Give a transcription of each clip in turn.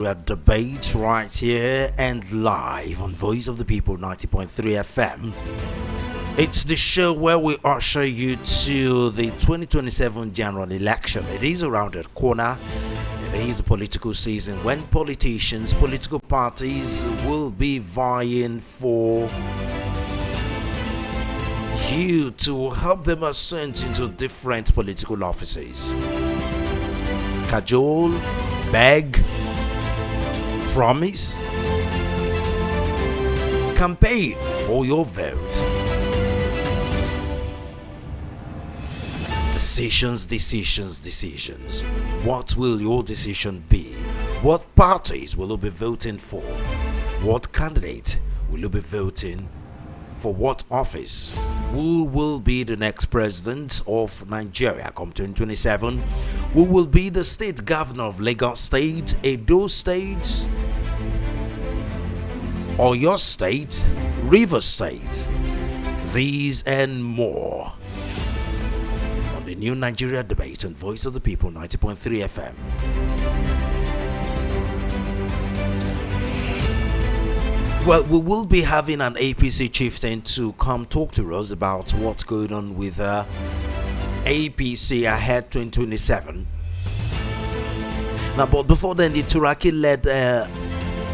Debate right here and live on Voice of the People 90.3 FM. It's the show where we usher you to the 2027 general election. It is around the corner. It is a political season when politicians, political parties will be vying for you to help them ascend into different political offices. Cajole, beg, promise, campaign for your vote. Decisions. What will your decision be? What parties will you be voting for? What candidate will you be voting for? What office? Who will be the next president of Nigeria come 2027? Who will be the state governor of Lagos State, Edo State, Oyo State, Rivers State? These and more on the new Nigeria debate on Voice of the People 90.3 FM. Well, we will be having an APC chieftain to come talk to us about what's going on with APC ahead 2027. Now, but before then, the Turaki-led,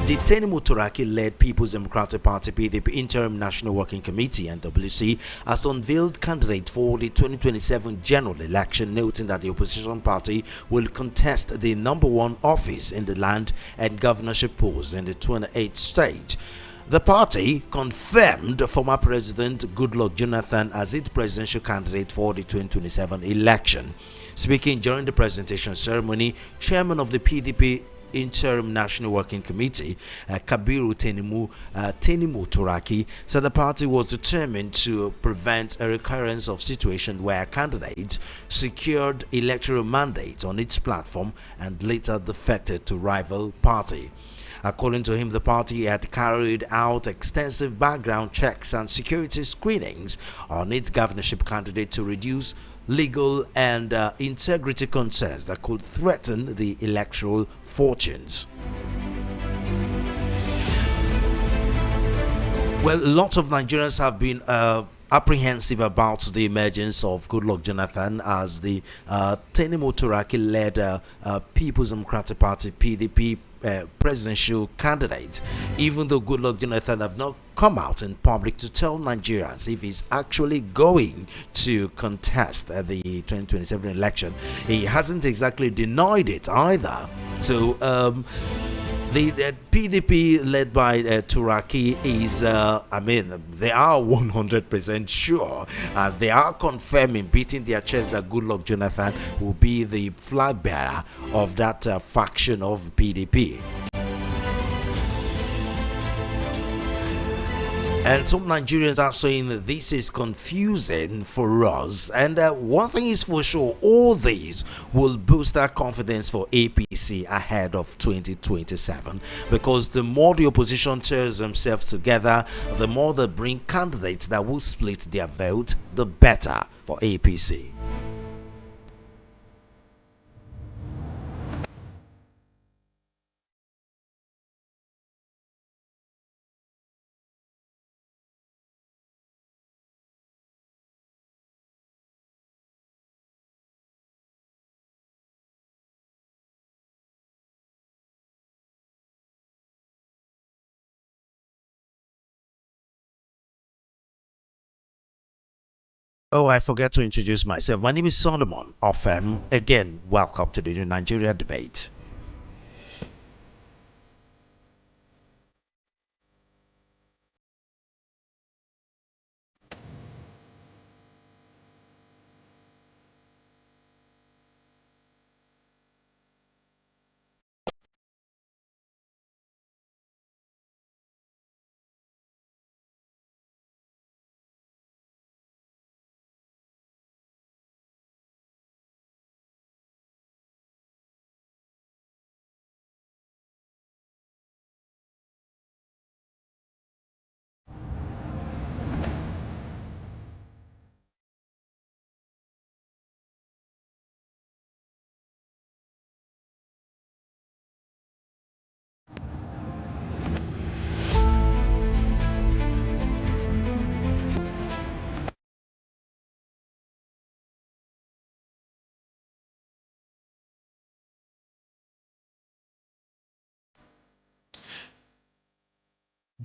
Turaki-led People's Democratic Party (PDP) Interim National Working Committee (NWC) has unveiled candidates for the 2027 general election, noting that the opposition party will contest the number one office in the land and governorship polls in the 28th state. The party confirmed former President Goodluck Jonathan as its presidential candidate for the 2027 election. Speaking during the presentation ceremony, Chairman of the PDP Interim National Working Committee, Kabiru Tenimu Turaki, said the party was determined to prevent a recurrence of situation where candidates secured electoral mandates on its platform and later defected to rival party. According to him, the party had carried out extensive background checks and security screenings on its governorship candidate to reduce legal and integrity concerns that could threaten the electoral fortunes. Well, lots of Nigerians have been apprehensive about the emergence of Goodluck Jonathan as the Tenimo Turaki-led People's Democratic Party (PDP) presidential candidate, even though Goodluck Jonathan have not come out in public to tell Nigerians if he's actually going to contest the 2027 election. He hasn't exactly denied it either. So the PDP led by Turaki is, they are 100% sure, and they are confirming, beating their chest, that Goodluck Jonathan will be the flag bearer of that faction of PDP. And some Nigerians are saying that this is confusing for us. And one thing is for sure, all these will boost our confidence for APC ahead of 2027. Because the more the opposition tears themselves together, the more they bring candidates that will split their vote, the better for APC. Oh, I forgot to introduce myself. My name is Solomon Offem. Again, welcome to the Nigeria debate.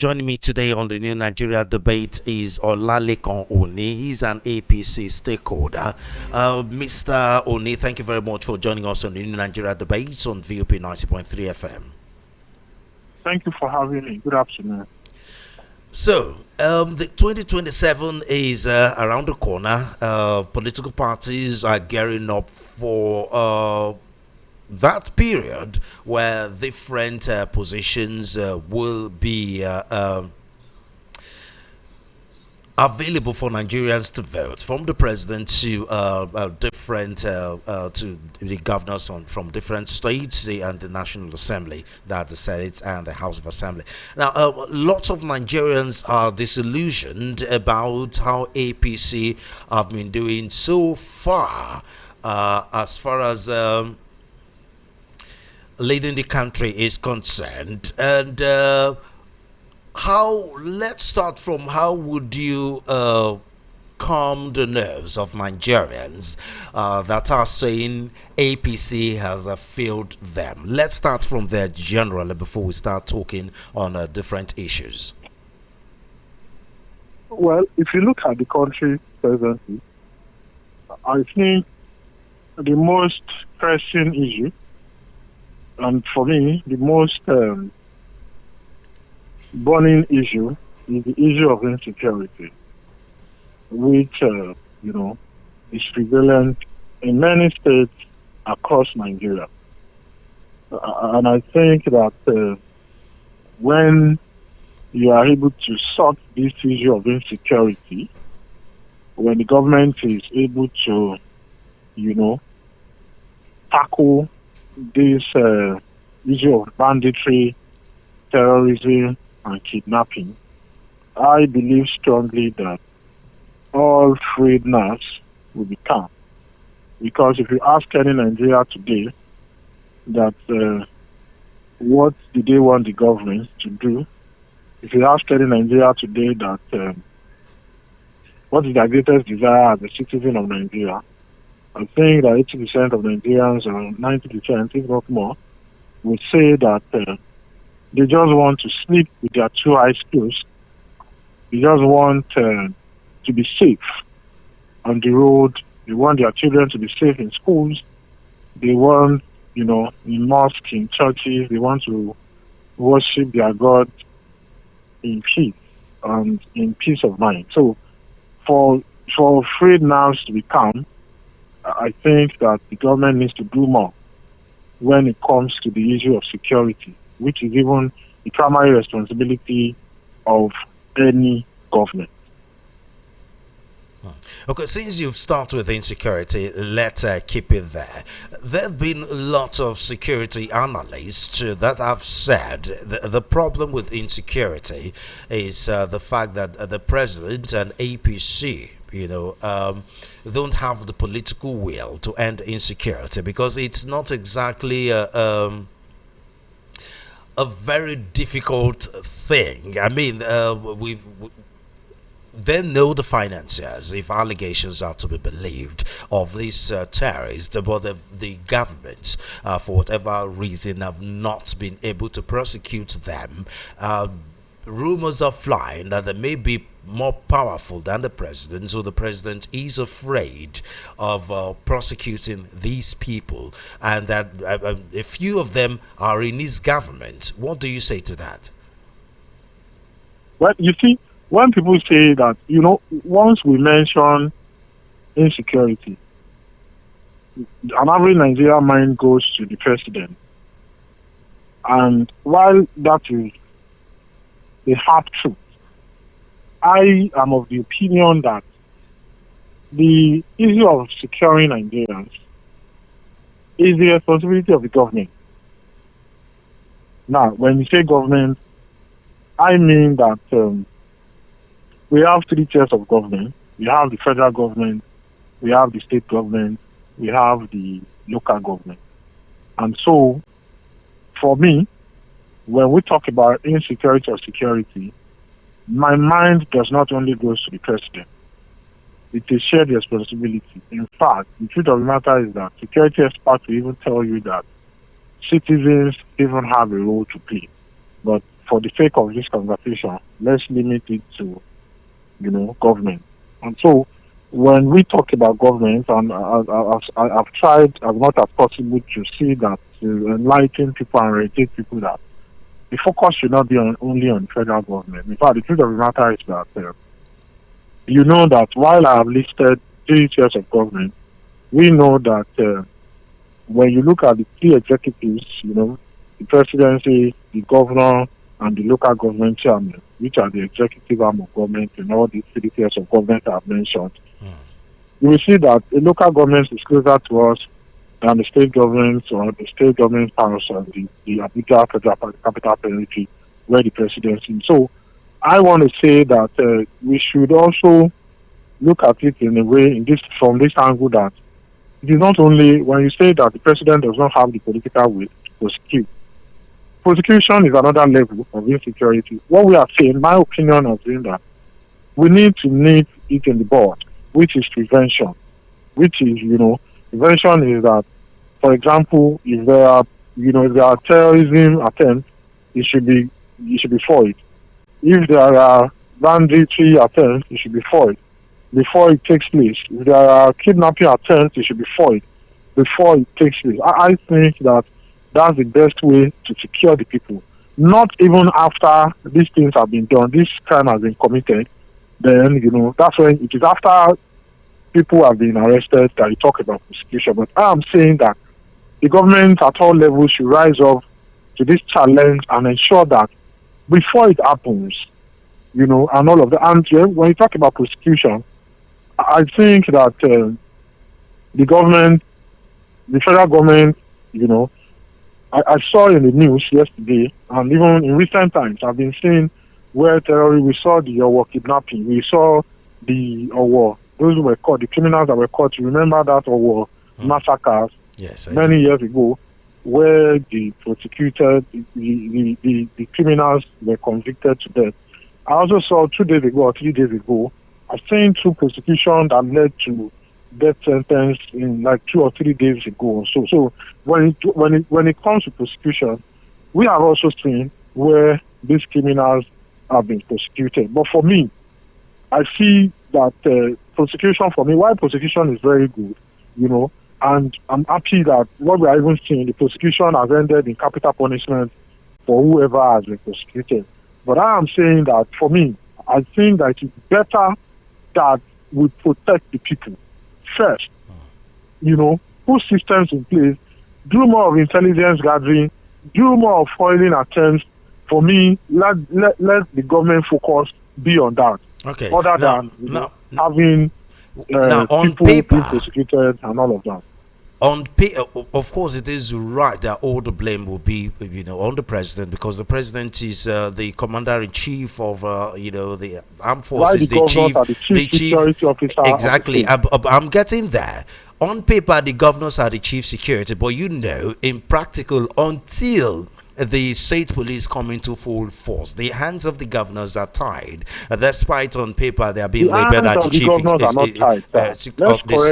Joining me today on the New Nigeria debate is Olalekan Oni. He's an APC stakeholder. Mr. Oni, thank you very much for joining us on the New Nigeria debate on VOP 90.3 FM. Thank you for having me. Good afternoon. So, the 2027 is around the corner. Political parties are gearing up for that period where different positions will be available for Nigerians to vote, from the president to different to the governors from different states and the National Assembly, that's the Senate and the House of Assembly. Now, lots of Nigerians are disillusioned about how APC have been doing so far as leading the country is concerned. And let's start from how would you calm the nerves of Nigerians that are saying APC has failed them? Let's start from there generally before we start talking on different issues. Well, if you look at the country presently, I think the most pressing issue, and for me, the most burning issue, is the issue of insecurity, which, is prevalent in many states across Nigeria. And I think that when you are able to sort this issue of insecurity, when the government is able to, tackle this issue of banditry, terrorism, and kidnapping, I believe strongly that all freed NASS will be calm. Because if you ask any Nigeria today that what do they want the government to do, if you ask any Nigeria today that what is their greatest desire as a citizen of Nigeria, I think that 80% of Nigerians, or 90%, if not more, would say that they just want to sleep with their two eyes closed. They just want to be safe on the road. They want their children to be safe in schools. They want, in mosques, in churches, they want to worship their God in peace and in peace of mind. So for freed NASS to be calm, I think that the government needs to do more when it comes to the issue of security, which is even the primary responsibility of any government. Okay, since you've started with insecurity, let's keep it there. There have been lots of security analysts that have said the problem with insecurity is the fact that the president and APC, don't have the political will to end insecurity, because it's not exactly a very difficult thing. I mean, they know the financiers, if allegations are to be believed, of these terrorists, but the government, for whatever reason, have not been able to prosecute them. Rumors are flying that they may be more powerful than the president, so the president is afraid of prosecuting these people, and that a few of them are in his government. What do you say to that? Well, you see, when people say that, once we mention insecurity, an average Nigerian mind goes to the president. And while that is the hard truth, I am of the opinion that the issue of securing Nigerians is the responsibility of the government. Now, when you say government, I mean that we have three tiers of government. We have the federal government, we have the state government, we have the local government. And so, for me, when we talk about insecurity or security, my mind does not only go to the president. It is shared responsibility. In fact, the truth of the matter is that security experts will even tell you that citizens even have a role to play. But for the sake of this conversation, let's limit it to, government. And so, when we talk about government, and I've tried as much as possible to see that, to enlighten people and educate people that the focus should not be only on federal government. In fact, the truth of the matter is that you know that while I have listed 3 tiers of government, we know that when you look at the 3 executives, the presidency, the governor, and the local government chairman, which are the executive arm of government in all the 3 tiers of government I've mentioned, you will see that the local government is closer to us than the state government or the state government powers of the Abuja Federal Capital Territory, where the presidency. So I want to say that we should also look at it in a way, from this angle, that it is not only when you say that the president does not have the political will to prosecute. Prosecution is another level of insecurity. What we are saying, my opinion has been that we need to nip it in the bud, which is prevention. Which is, prevention is that, for example, if there are terrorism attempts, it should be foiled. If there are banditry attempts, it should be foiled before it takes place. If there are kidnapping attempts, it should be foiled before it takes place. I think that that's the best way to secure the people. Not even after these things have been done, this crime has been committed, then, that's when it is after people have been arrested that you talk about prosecution. But I'm saying that the government at all levels should rise up to this challenge and ensure that before it happens, and all of that. And when you talk about prosecution, I think that the government, the federal government, I saw in the news yesterday, and even in recent times, I've been seeing where terrorists, we saw the Owo kidnapping, we saw the Owo, those who were caught, the criminals that were caught. You remember that Owo massacres many years ago, where the prosecuted, the criminals were convicted to death. I also saw 2 days ago or 3 days ago, I've seen 2 prosecutions that led to death sentence in like 2 or 3 days ago. So when it comes to prosecution, we have also seen where these criminals have been prosecuted. But for me, I see that prosecution, for me, while prosecution is very good, and I'm happy that what we are even seeing, the prosecution has ended in capital punishment for whoever has been prosecuted. But I am saying that for me, I think that it's better that we protect the people first. Put systems in place, do more of intelligence gathering, do more of foiling attempts. For me, let the government focus be on that. Okay. Other than having people being prosecuted and all of that. Of course, it is right that all the blame will be, on the president, because the president is the commander-in-chief of, the armed forces, the chief security officer. Exactly. I'm getting there. On paper, the governors are the chief security, but in practical, until the state police come into full force, the hands of the governors are tied. Despite on paper they are being labeled as the chief of the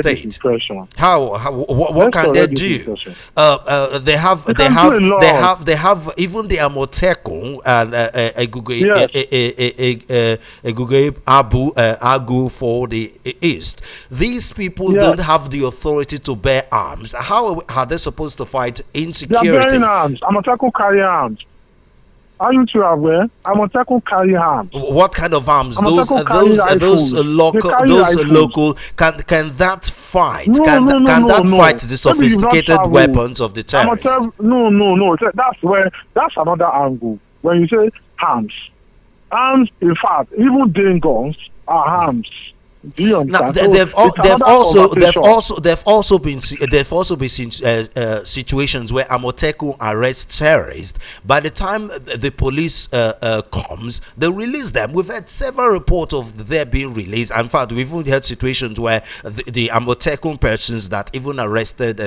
state. What can they do? They have even the Amotekun and Guber Agu for the east. These people don't have the authority to bear arms. How are they supposed to fight insecurity? They are bearing arms. Amotekun carry arms. Are you too aware? Amotekun carry arms. What kind of arms? Those local. Can that fight? Can that fight the sophisticated weapons of the terrorists? No. That's another angle. When you say arms, in fact, even Dane guns are arms. Do you understand? Now, they've also been situations where Amotekun arrest terrorists. By the time the police comes, they release them. We've had several reports of their being released. In fact, we've even had situations where the Amotekun persons that even arrested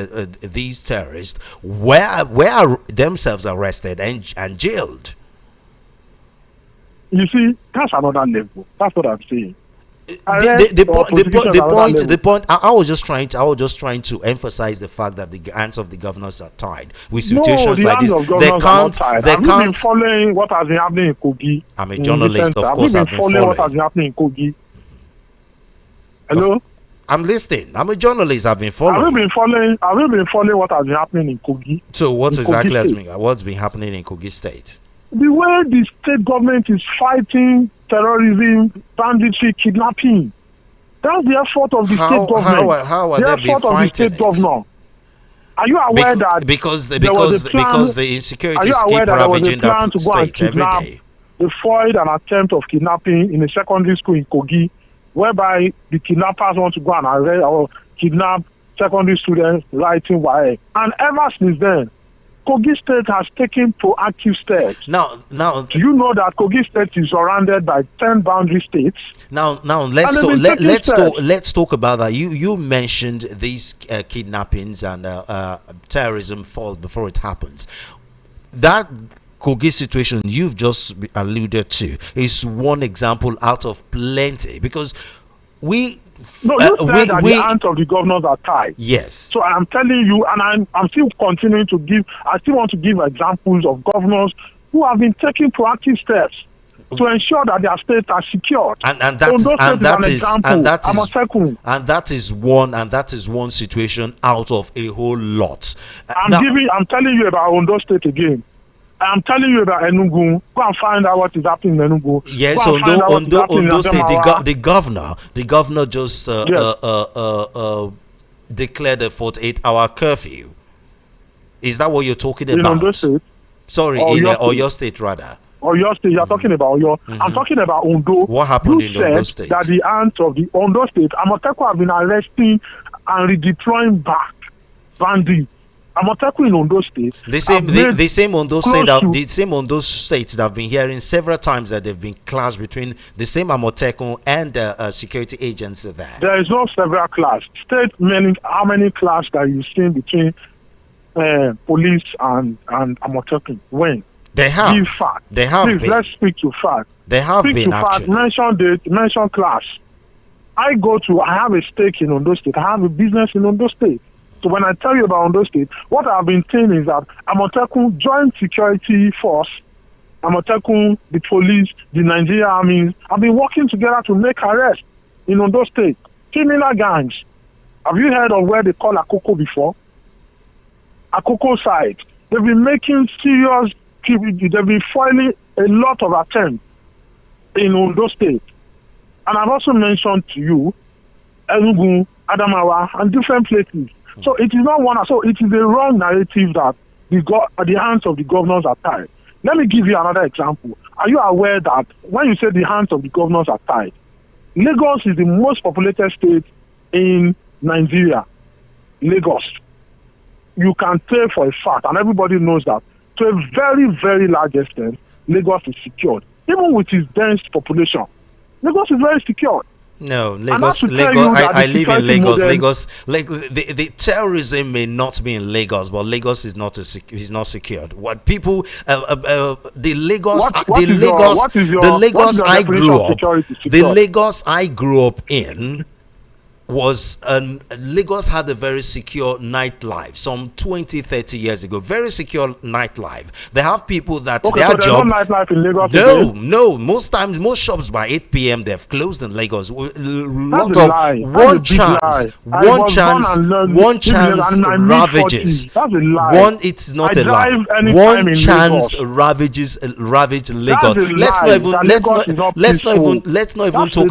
these terrorists were themselves arrested and jailed. You see, that's another level. That's what I'm saying. The point. I was just trying to emphasize the fact that the hands of the governors are tied with situations like this. They can't. Have you been following what has been happening in Kogi? I'm a journalist, of course. Have you been following what has been happening in Kogi? Hello. I'm listening. I'm a journalist. I've been following. Have you been following what has been happening in Kogi? So what's been happening in Kogi State? The way the state government is fighting terrorism, banditry, kidnapping. That's the effort of the state government. How are they being fighting it? Governor. Are you aware that because the insecurities keep ravaging that state every day? They foiled an attempt of kidnapping in a secondary school in Kogi, whereby the kidnappers want to go and arrest or kidnap secondary students writing Wike. And ever since then, Kogi State has taken proactive steps. Now, do you know that Kogi State is surrounded by 10 boundary states? Now, let's talk about that. You mentioned these kidnappings and terrorism fall before it happens. That Kogi situation you've just alluded to is one example out of plenty, because you said that the hands of the governors are tied. Yes. So I'm telling you, and I'm still continuing to give. I still want to give examples of governors who have been taking proactive steps to ensure that their states are secured. And that is one situation out of a whole lot. I'm telling you about Ondo State again. I'm telling you about Enugu. Go and find out what is happening in Enugu. Yes, Ondo State, the governor just declared a 48-hour curfew. Is that what you're talking about? In Ondo State? Sorry, in Oyo State rather. Oyo State, you're talking about Oyo. I'm talking about Ondo. What happened in Ondo State? That the hands of the Ondo State, Amoteco have been arresting and redeploying back bandits. Amoteco in Ondo State. The same Ondo states that have been hearing several times that they've been clashed between the same Amoteco and security agents there. There is no several clash. State meaning how many clash that you've seen between police and Amoteco? When? They have. Give fact. They have. Please, let's speak to fact. They have speak been to actually. Fact. Mention date. Mention clash. I have a stake in Ondo State. I have a business in Ondo State. So when I tell you about Ondo State, what I've been saying is that Amoteco Joint Security Force, Amoteco, the police, the Nigerian armies have been working together to make arrests in Ondo State. Criminal gangs. Have you heard of where they call Akoko before? Akoko side. They've been making serious, they've been foiling a lot of attempts in Ondo State. And I've also mentioned to you Enugu, Adamawa, and different places. So it is not one. So it is a wrong narrative that the hands of the governors are tied. Let me give you another example. Are you aware that when you say the hands of the governors are tied, Lagos is the most populated state in Nigeria? Lagos. You can tell for a fact, and everybody knows that, to a very, very large extent, Lagos is secured. Even with its dense population, Lagos is very secured. No, Lagos. I live in Lagos. The terrorism may not be in Lagos, but Lagos is not secured. What people, the Lagos I grew up in was Lagos had a very secure nightlife some 20-30 years ago. Very secure nightlife. They have people that their so job. No nightlife in Lagos. No. Most shops by 8 p.m. they've closed in Lagos. One chance ravages. That's a lie. One, it's not a lie. One chance ravage Lagos. Let's not even talk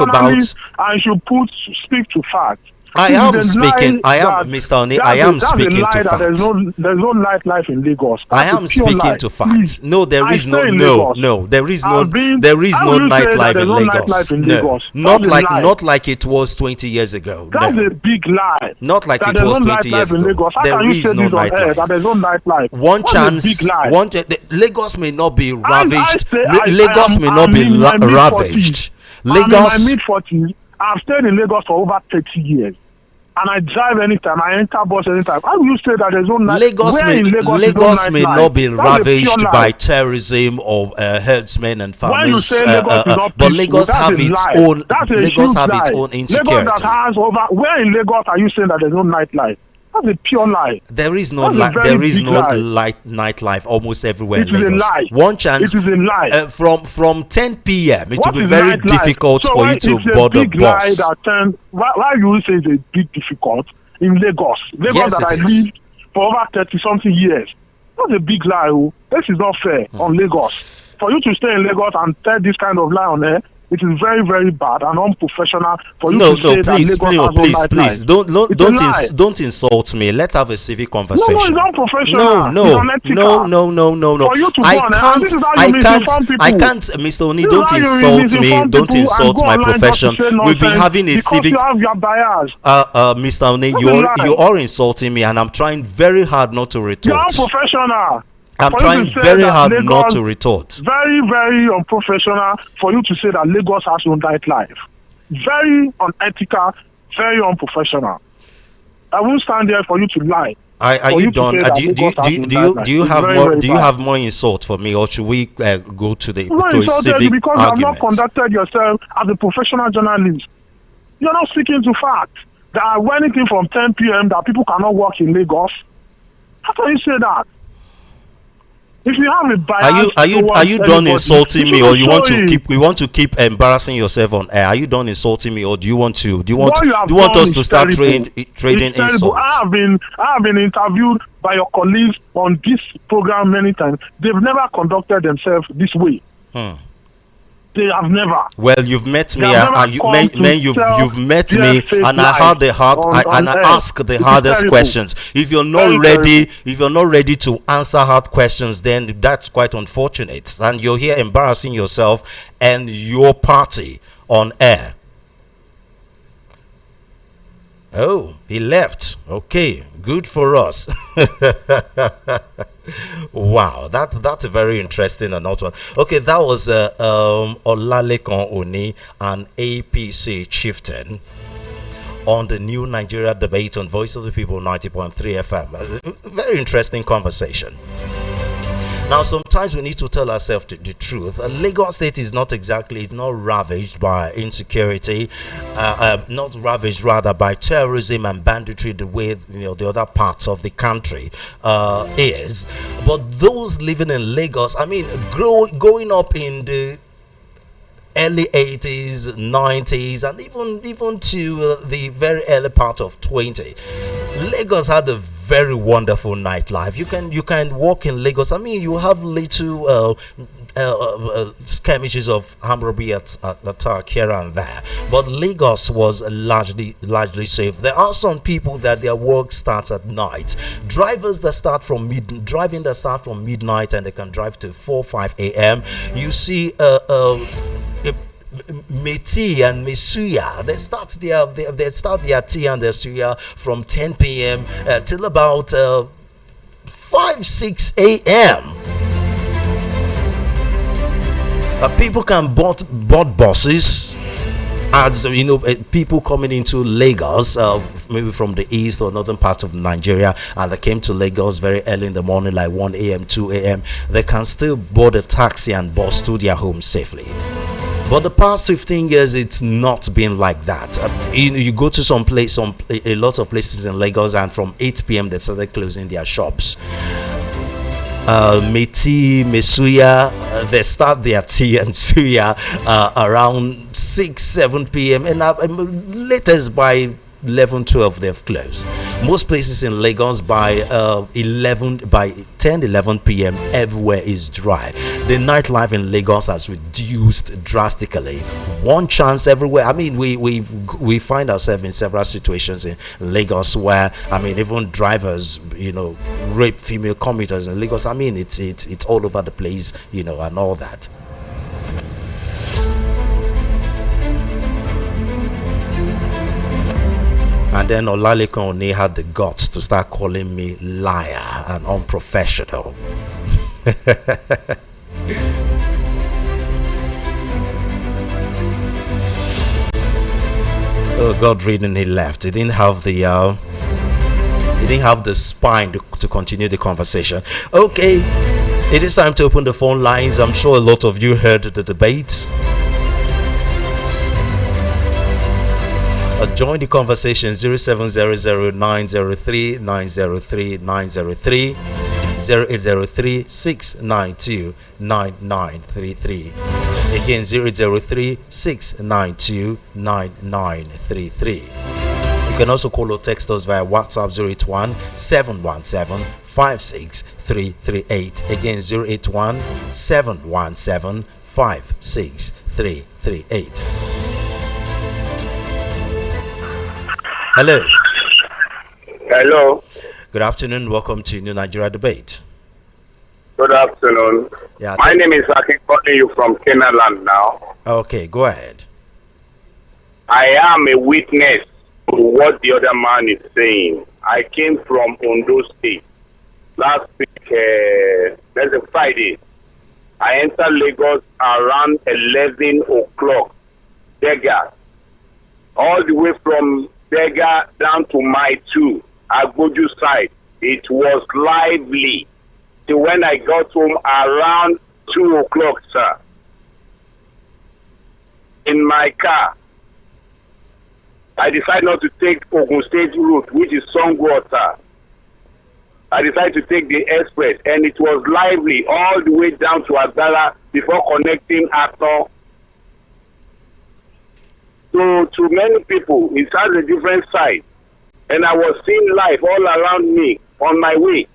about. I should speak to fact. I am speaking. I am Mr. Oni. I am speaking to facts. There's no nightlife in Lagos. I am speaking to facts. No, there is no nightlife in Lagos. No, not like it was 20 years ago. That's a big lie. Not like it was 20 years ago. There is no nightlife. There's no nightlife. One chance. Lagos may not be ravaged. Lagos may not be ravaged. Lagos. I'm in my mid-40s. I've stayed in Lagos for over 30 years. and I drive anytime, I enter bus anytime. How do you say that there's no night? Lagos may not be ravaged by terrorism or herdsmen and farmers. When you say Lagos is not but peaceful, Lagos that's have a its lie. own. That's a Lagos huge have lie. its own insecurity. Lagos that has over. Where in Lagos are you saying that there's no nightlife? That's a pure lie. There is no nightlife almost everywhere in Lagos. It is a lie. One chance. It is a lie. From 10 p.m. it will be very nightlife? difficult so for you to board a bus. Why you say it's a big difficult in Lagos? Yes, that I is. lived for over 30-something years. That's a big lie. Oh. This is not fair on Lagos. For you to stay in Lagos and tell this kind of lie on air, it is very, very bad and unprofessional for you to say that Lagos please, don't insult me. Let's have a civic conversation. No, it's unprofessional. No. For you to I can't, Mr. Oni, don't insult me. Don't insult my profession. We've been having a civic. You have your bias. Mr. Oni, you are insulting me, and I'm trying very hard not to retort. You're unprofessional. I'm trying very hard not to retort. Very, very unprofessional for you to say that Lagos has no nightlife. Very unethical, very unprofessional. I won't stand there for you to lie. Are you done? Do you have more insult for me, or should we go to the civic because argument? you have not conducted yourself as a professional journalist. You're not sticking to facts. There are anything from 10 p.m. that people cannot work in Lagos. How can you say that? If you have a bias, are you done insulting me, or you want to keep embarrassing yourself on air? Are you done insulting me, or do you want us to start trading insults? I have been interviewed by your colleagues on this program many times. They've never conducted themselves this way. They have never. Well, you've met me, you've met me, and I had I ask the hardest questions. If you're not ready to answer hard questions, then that's quite unfortunate. And you're here embarrassing yourself and your party on air. Oh, he left. Okay, good for us. Wow, that's a very interesting and not one. Okay, that was Olalekan Oni, an APC chieftain, on the new Nigeria debate on Voice of the People 90.3 FM. Very interesting conversation. Now, sometimes we need to tell ourselves the truth. Lagos State is not ravaged by insecurity, not ravaged rather by terrorism and banditry the way the other parts of the country is. But those living in Lagos, I mean, growing up in the early 80s, 90s, and even to the very early part of 20, Lagos had a very wonderful nightlife. You can walk in Lagos. I mean, you have little skirmishes of armed robbery at attack here and there, but Lagos was largely safe. There are some people that their work starts at night. Driving that start from midnight, and they can drive to 4-5 a.m. You see Meti and Misuya, they start their tea and their suya from 10 p.m. Till about 5-6 a.m. People can board buses. As people coming into Lagos, maybe from the east or northern part of Nigeria, and they came to Lagos very early in the morning, like 1 a.m., 2 a.m., they can still board a taxi and bus to their home safely. But the past 15 years, it's not been like that. You go to a lot of places in Lagos, and from 8 p.m. they've started closing their shops. Meti, Mesuya, they start their tea and suya around 6-7 p.m. and latest by 11-12 they've closed. Most places in Lagos by 10-11 p.m. everywhere is dry. The nightlife in Lagos has reduced drastically. One chance everywhere. I mean, we find ourselves in several situations in Lagos where, I mean, even drivers rape female commuters in Lagos. I mean, it's all over the place, and all that. And then Olalekan Oni had the guts to start calling me liar and unprofessional. Oh God reading, he left. He didn't have the spine to continue the conversation. Okay, it is time to open the phone lines. I'm sure a lot of you heard the debates. Join the conversation 0700-903-903-903 0803-692-9933. Again, 0803-692-9933. You can also call or text us via WhatsApp 081-717-56338. Again, 081-717-56338. Hello. Hello. Good afternoon. Welcome to New Nigeria Debate. Good afternoon. Yeah. My name is Aki, calling you from Kenaland now. Okay, go ahead. I am a witness to what the other man is saying. I came from Ondo State last week, that's a Friday. I entered Lagos around 11 o'clock. Dega. All the way from Dega down to Mile 2, Agboju side. It was lively. So when I got home around 2 o'clock, sir, in my car, I decided not to take Ogun State route, which is Songwater. I decided to take the express, and it was lively all the way down to Agbara before connecting Ato. So to many people, it has a different side. And I was seeing life all around me on my way.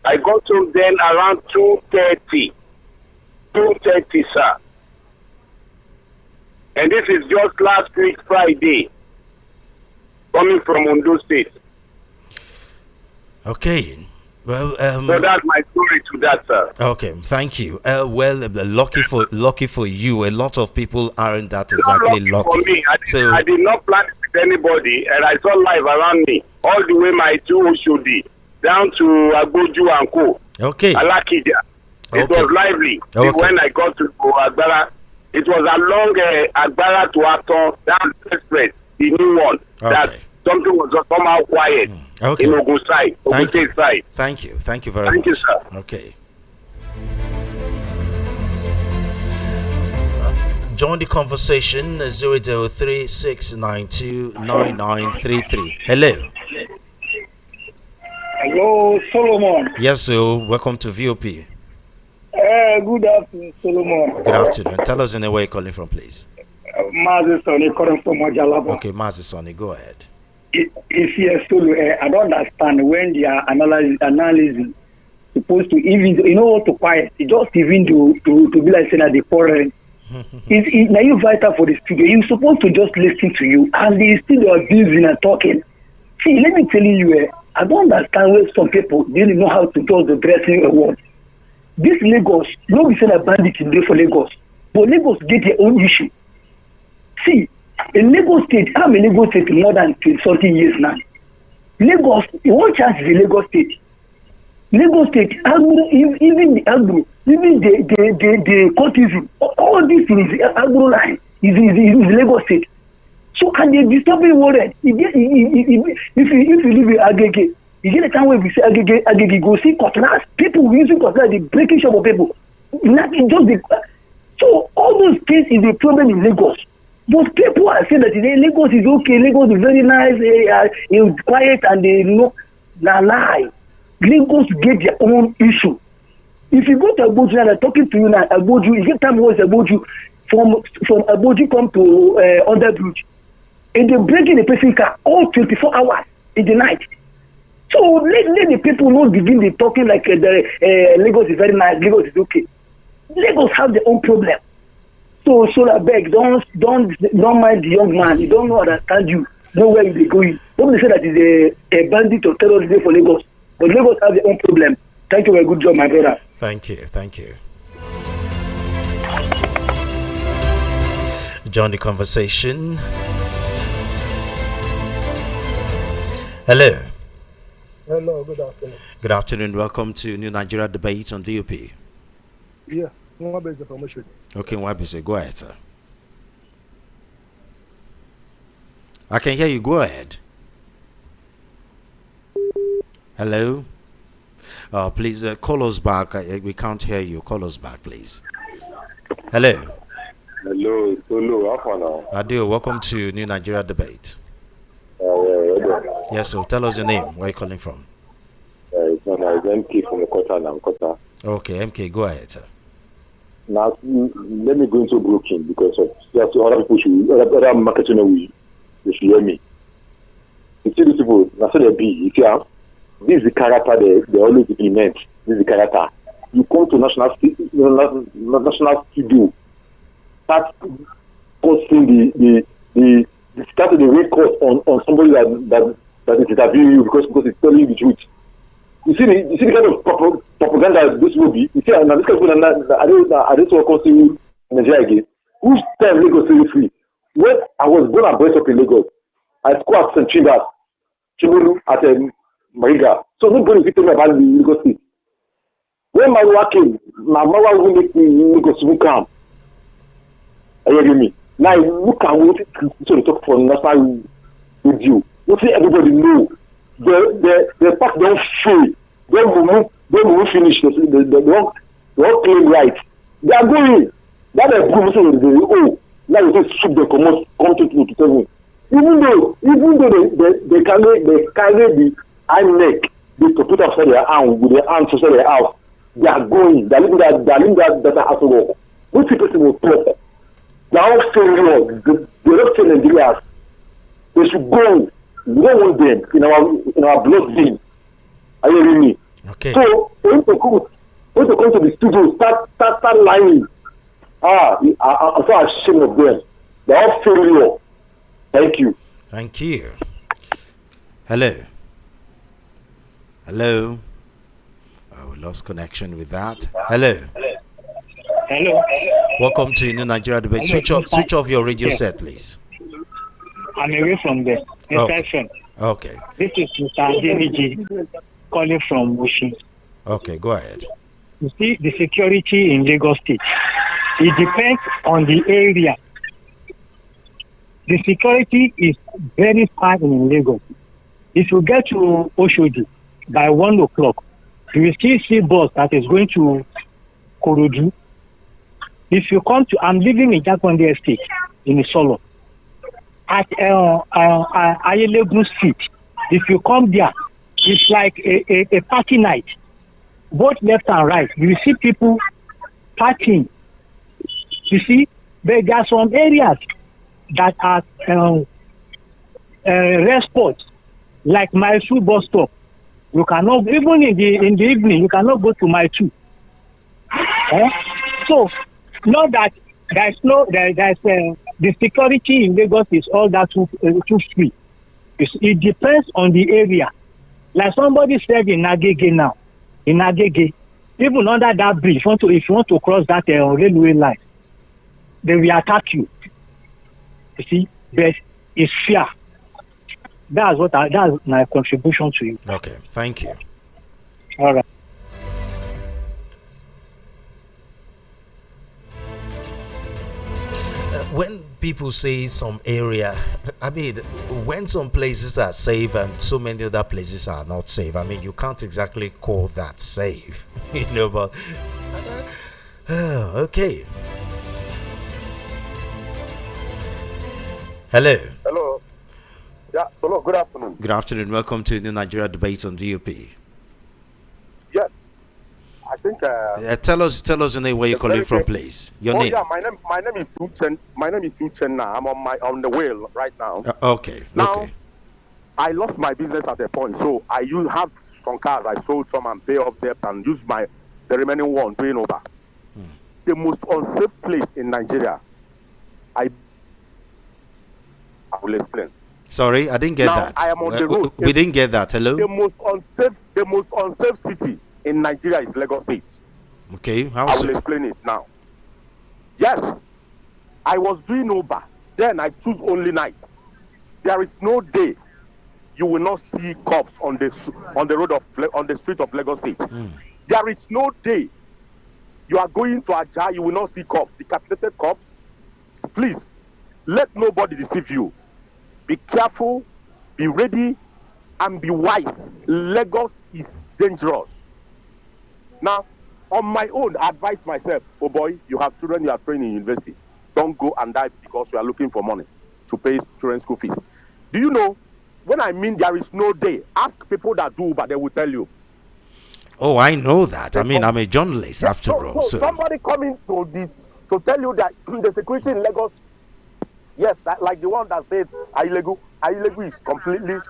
I got home then around 2:30. 2:30, sir. And this is just last week, Friday, coming from Ondo State. Okay. Well, so that's my story to that, sir. Okay, thank you. Well, lucky for you. A lot of people aren't that exactly lucky. For me, I did not plan it with anybody, and I saw life around me all the way my two Oshodi down to Agboju and Co. Okay. Alakija. It was lively. Okay. When I got to Agbara, it was along Agbara to Aton, down the express, the new one. Okay. That something was just somehow quiet. Okay. In Ogun side, Ogun State side. Thank you very much. Thank you, sir. Okay. Join the conversation 003-692-9933. Hello. Hello, Solomon. Yes, sir. Welcome to VOP. Good afternoon, Solomon. Good afternoon. Tell us in where you're calling from, please. Mazi Sonny calling from Ojalaba. Okay, Mazi Sonny, go ahead. If yes, I don't understand when they are analyzing, supposed to even to quiet. It just even to be like saying that the foreign. It's now you vital for the studio. You're supposed to just listen to you, and they still are busy and talking. See, let me tell you, I don't understand where some people didn't know how to just the dressing award. This Lagos, no we say a bandit in there for Lagos, but Lagos get their own issue. See, in Lagos State, I'm in Lagos State more than 20-something years now. Lagos, one chance is the Lagos State. Lagos State, even the agro, even the cultism, all these things, agro line is Lagos State. So, and they disturbing worried. If you live in Agege, you get a time where we say Agege go see cutlass. People using cutlass, the breaking shop of people. Nothing just so all those things is a problem in Lagos. But people are saying that Lagos is okay, Lagos is very nice, it's quiet, and they know na lie. Lagos get their own issue. If you go to Agboju and I'm talking to you now, Agboju, you get time was Agboju from Agboju come to Underbridge, and they break in the person car all 24 hours in the night. So let the people not begin the talking like Lagos is very nice, Lagos is okay. Lagos have their own problem. So I beg, don't mind the young man. You don't know understand you. Know where you're going. Don't say that is a bandit or terrorist for Lagos. But Lagos have their own problem. Thank you for a good job, my brother. Thank you. Join the conversation. Hello. Hello, good afternoon. Good afternoon. Welcome to New Nigeria Debate on VOP. Yeah, what is the information? Okay, Wabise, go ahead, sir. I can hear you. Go ahead. Hello. Please call us back. We can't hear you. Call us back, please. Hello. Hello, hello. Adio, welcome to New Nigeria Debate. Yes, so tell us your name. Where are you calling from? It's MK from Kota. Okay, MK, go ahead, sir. Now, let me go into broking because of that's other people other marketing they should hear me. You see these people, that's what they be. You see, this is the character they always implement. This is the character. You come to national studio, start posting the start the record on somebody that is interviewing you because it's telling you the truth. You see the kind of propaganda this will be. You see, now this kind of I don't want to see Nigeria again. Which time Lagos is free? When I was born and brought up in Lagos, I school at St. Chimulu at Mariga. So nobody will tell me about the Lagos State. When my work came, my mother will make me Lagos to come. Are you hearing me? Now look at what to talk for national with you. You see everybody know. The fact don't free. They will finish the won't claim right. They are going. That is proof now you just shoot the come to 7. Even though they carry the eye neck, they to put outside their arm with their arms outside their house. They are going. They are leaving that has to work. Which people will talk? They are all failure. They don't fail Nigerians. They should go. We don't want them in our bloodstream. Are you hearing me? Okay. So when to come to the studio, start lying. I'm so ashamed of them. They are all failure. Thank you. Thank you. Hello. Hello. Oh, we lost connection with that. Hello. Hello. Welcome to New Nigeria Debate. Switch off your radio set, please. I'm away from the session. Okay. This is Mr. Adeniji calling from Wushi. Okay, go ahead. You see, the security in Lagos State, it depends on the area. The security is very fine in Lagos. If you get to Oshodi by 1 o'clock, you will still see bus that is going to Korodu. If you come to, I'm living in Jakonde Estate in Solo. At Ayelegun Street, if you come there, it's like a party night. Both left and right. You see people partying. You see, there are some areas that are rest spots, like my 2 bus stop. You cannot, even in the evening, you cannot go to my 2. So, not that the security in Lagos is all that too free. It depends on the area. Like somebody said in Agege now, even under that bridge, if you want to cross that railway line, they will attack you. You see, but it's fear. That's my contribution to you. Okay, thank you. All right. When people say some area, I mean, when some places are safe and so many other places are not safe, I mean, you can't exactly call that safe, but okay. Hello. Hello. Yeah, Solo, good afternoon. Good afternoon. Welcome to the Nigeria Debate on VOP. Yes. I think tell us your name, where you're calling from, please. Your name. Yeah, my name is Uchen. My name is Uchen now. I'm on the wheel right now. Okay. Now, okay. I lost my business at a point, so I have some cars. I sold some and pay off debt and use the remaining one paying over. The most unsafe place in Nigeria. I will explain. Sorry, I didn't get now, that. I am on the road. We didn't get that. Hello. The most unsafe city in Nigeria is Lagos State. Okay, how I so? will explain it now. Yes, I was doing Uber. Then I choose only night. There is no day you will not see cops on the street of Lagos State. There is no day you are going to Ajah, you will not see cops, decapitated cops. Please, let nobody deceive you. Be careful, be ready, and be wise. Lagos is dangerous. Now, on my own, I advise myself, oh boy, you have children, you are training in university. Don't go and die because you are looking for money to pay children's school fees. Do you know, when I mean there is no day, ask people that do, but they will tell you. Oh, I know that. I mean, I'm a journalist after all. So somebody coming to tell you that the security in Lagos, yes, that, like the one that said Ailegu is completely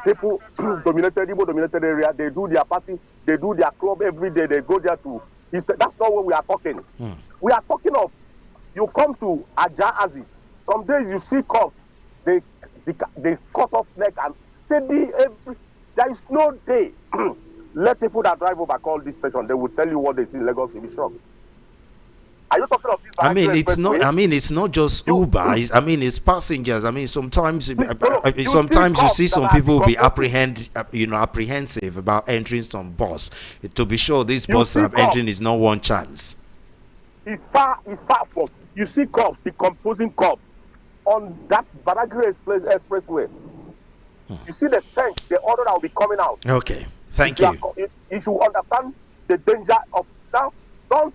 people dominated area. They do their party, they do their club every day. They go there to. That's not what we are talking. We are talking of. You come to Aja Aziz. Some days you see cops, they cut off neck and steady every. There is no day. Let people that drive over call this station. They will tell you what they see in Lagos. You'll be shocked. Are you talking of this? It's not just Uber. It's passengers. Sometimes you see some people be apprehensive about entering some bus. To be sure, this bus entering is not one chance. It's far from. You see cops, decomposing cops on that Badagry Expressway. You see the stench, the order that will be coming out. Okay, thank you. You should understand the danger of now. Don't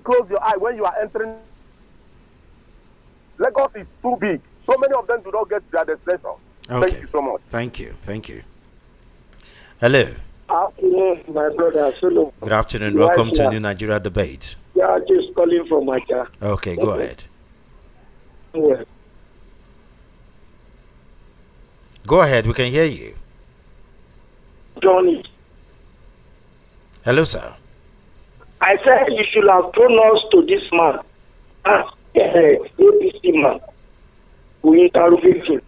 close your eye when you are entering. Lagos is too big. So many of them do not get to their destination. Okay. Thank you so much. Thank you. Hello. Afternoon, my brother. Solo. Good afternoon. Welcome to New Nigeria Debate. Yeah, just calling from Maja. Okay, go ahead. Well, go ahead. We can hear you. Johnny, Hello, sir. I said you should have thrown us to this man, APC man, who interrogated him.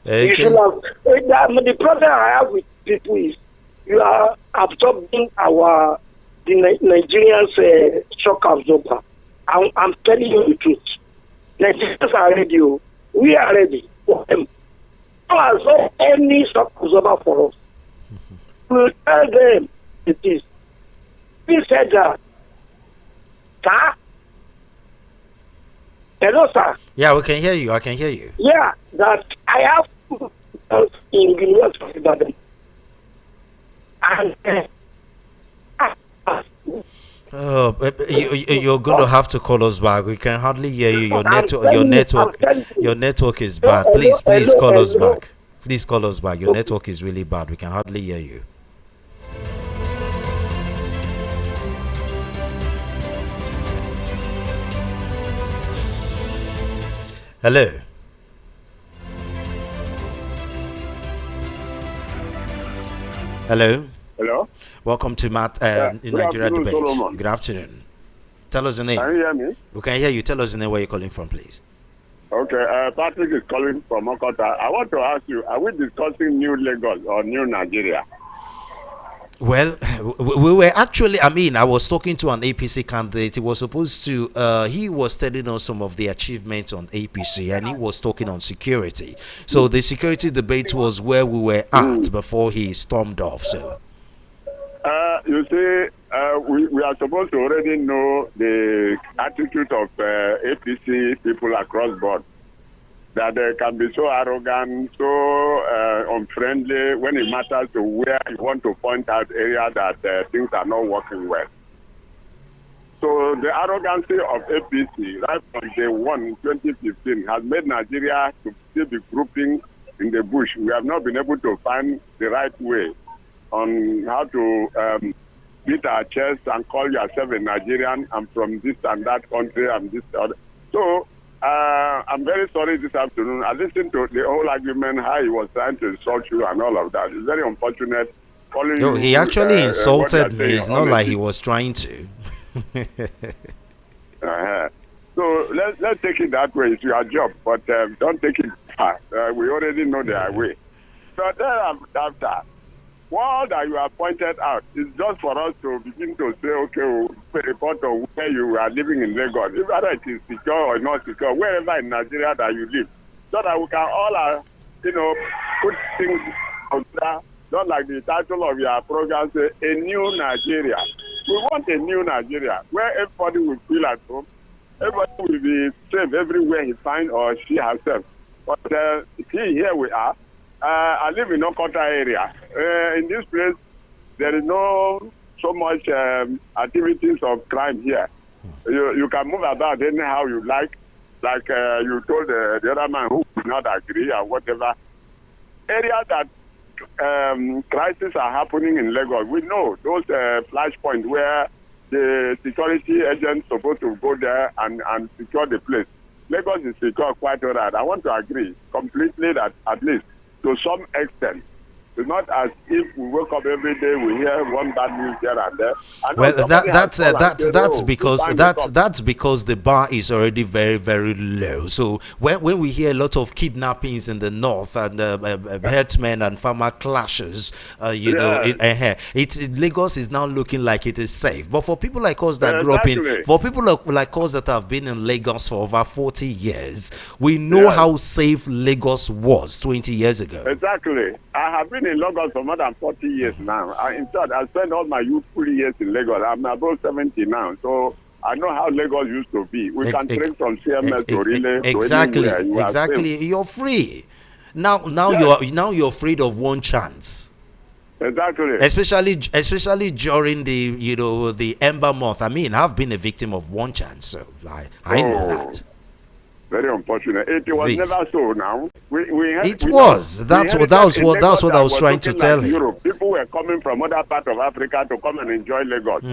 Okay. You should have. The problem I have with people is you are absorbing the Nigerians' shock absorber. I'm telling you the truth. Nigerians are ready. We are ready for them. No absorb any shock absorber for us. We'll tell them it is. We said that. Sir? Hello, sir. Yeah, we can hear you. I can hear you. Yeah, that I have in the University of Ibadan. And you're going to have to call us back. We can hardly hear you. Your network is bad. Please call us back. Please call us back. Your network is really bad. We can hardly hear you. Hello. Hello. Welcome to Nigeria Debate. Solomon. Good afternoon. Tell us the name. Can you hear me? We can hear you. Tell us the name where you're calling from, please. Okay, Patrick is calling from Okota. I want to ask you, are we discussing New Lagos or New Nigeria? Well, we were actually, I was talking to an APC candidate. He was supposed to, he was telling us some of the achievements on APC, and he was talking on security. So the security debate was where we were at before he stormed off. So, you see, we are supposed to already know the attitude of APC people across board. That they can be so arrogant, so unfriendly when it matters to where you want to point out area that things are not working well. So the arrogancy of APC right from day one in 2015 has made Nigeria to still be grouping in the bush. We have not been able to find the right way on how to beat our chest and call yourself a Nigerian and from this and that country and this other. So I'm very sorry this afternoon. I listened to the whole argument, how he was trying to insult you and all of that. It's very unfortunate. No, he actually insulted me. It's not like he was trying to. So let's take it that way. It's your job, but don't take it far. We already know their way. So thereafter, all that you have pointed out is just for us to begin to say, okay, we'll report on where you are living in Lagos, whether it is secure or not secure, wherever in Nigeria that you live, so that we can all, put things out there, not like the title of your program say, A New Nigeria. We want a new Nigeria where everybody will feel at home, Everybody will be safe everywhere he finds or she herself. But here we are. I live in Okota area. In this place, there is no so much activities of crime here. You can move about anyhow you like you told the other man who would not agree or whatever. Area that crises are happening in Lagos. We know those flashpoints where the security agents supposed to go there and secure the place. Lagos is secure quite all right. I want to agree completely that at least to some extent. It's not as if we wake up every day, we hear one bad news here and there. Well, that's because the bar is already very, very low. So when we hear a lot of kidnappings in the north and herdsmen and farmer clashes, Lagos is now looking like it is safe. But for people like us that grew up for people like us that have been in Lagos for over 40 years, we know how safe Lagos was 20 years ago. Exactly. I have been in Lagos for more than 40 years now. In fact, I spent all my youthful years in Lagos. I'm about 70 now, so I know how Lagos used to be. We can train from CMS to Relay. Exactly. You're free. Now you're afraid of one chance. Exactly. Especially during the Ember month. I mean, I've been a victim of one chance, so I know that. Very unfortunate. It was never so now. That's what I was trying to tell you. Europe. People were coming from other parts of Africa to come and enjoy Lagos.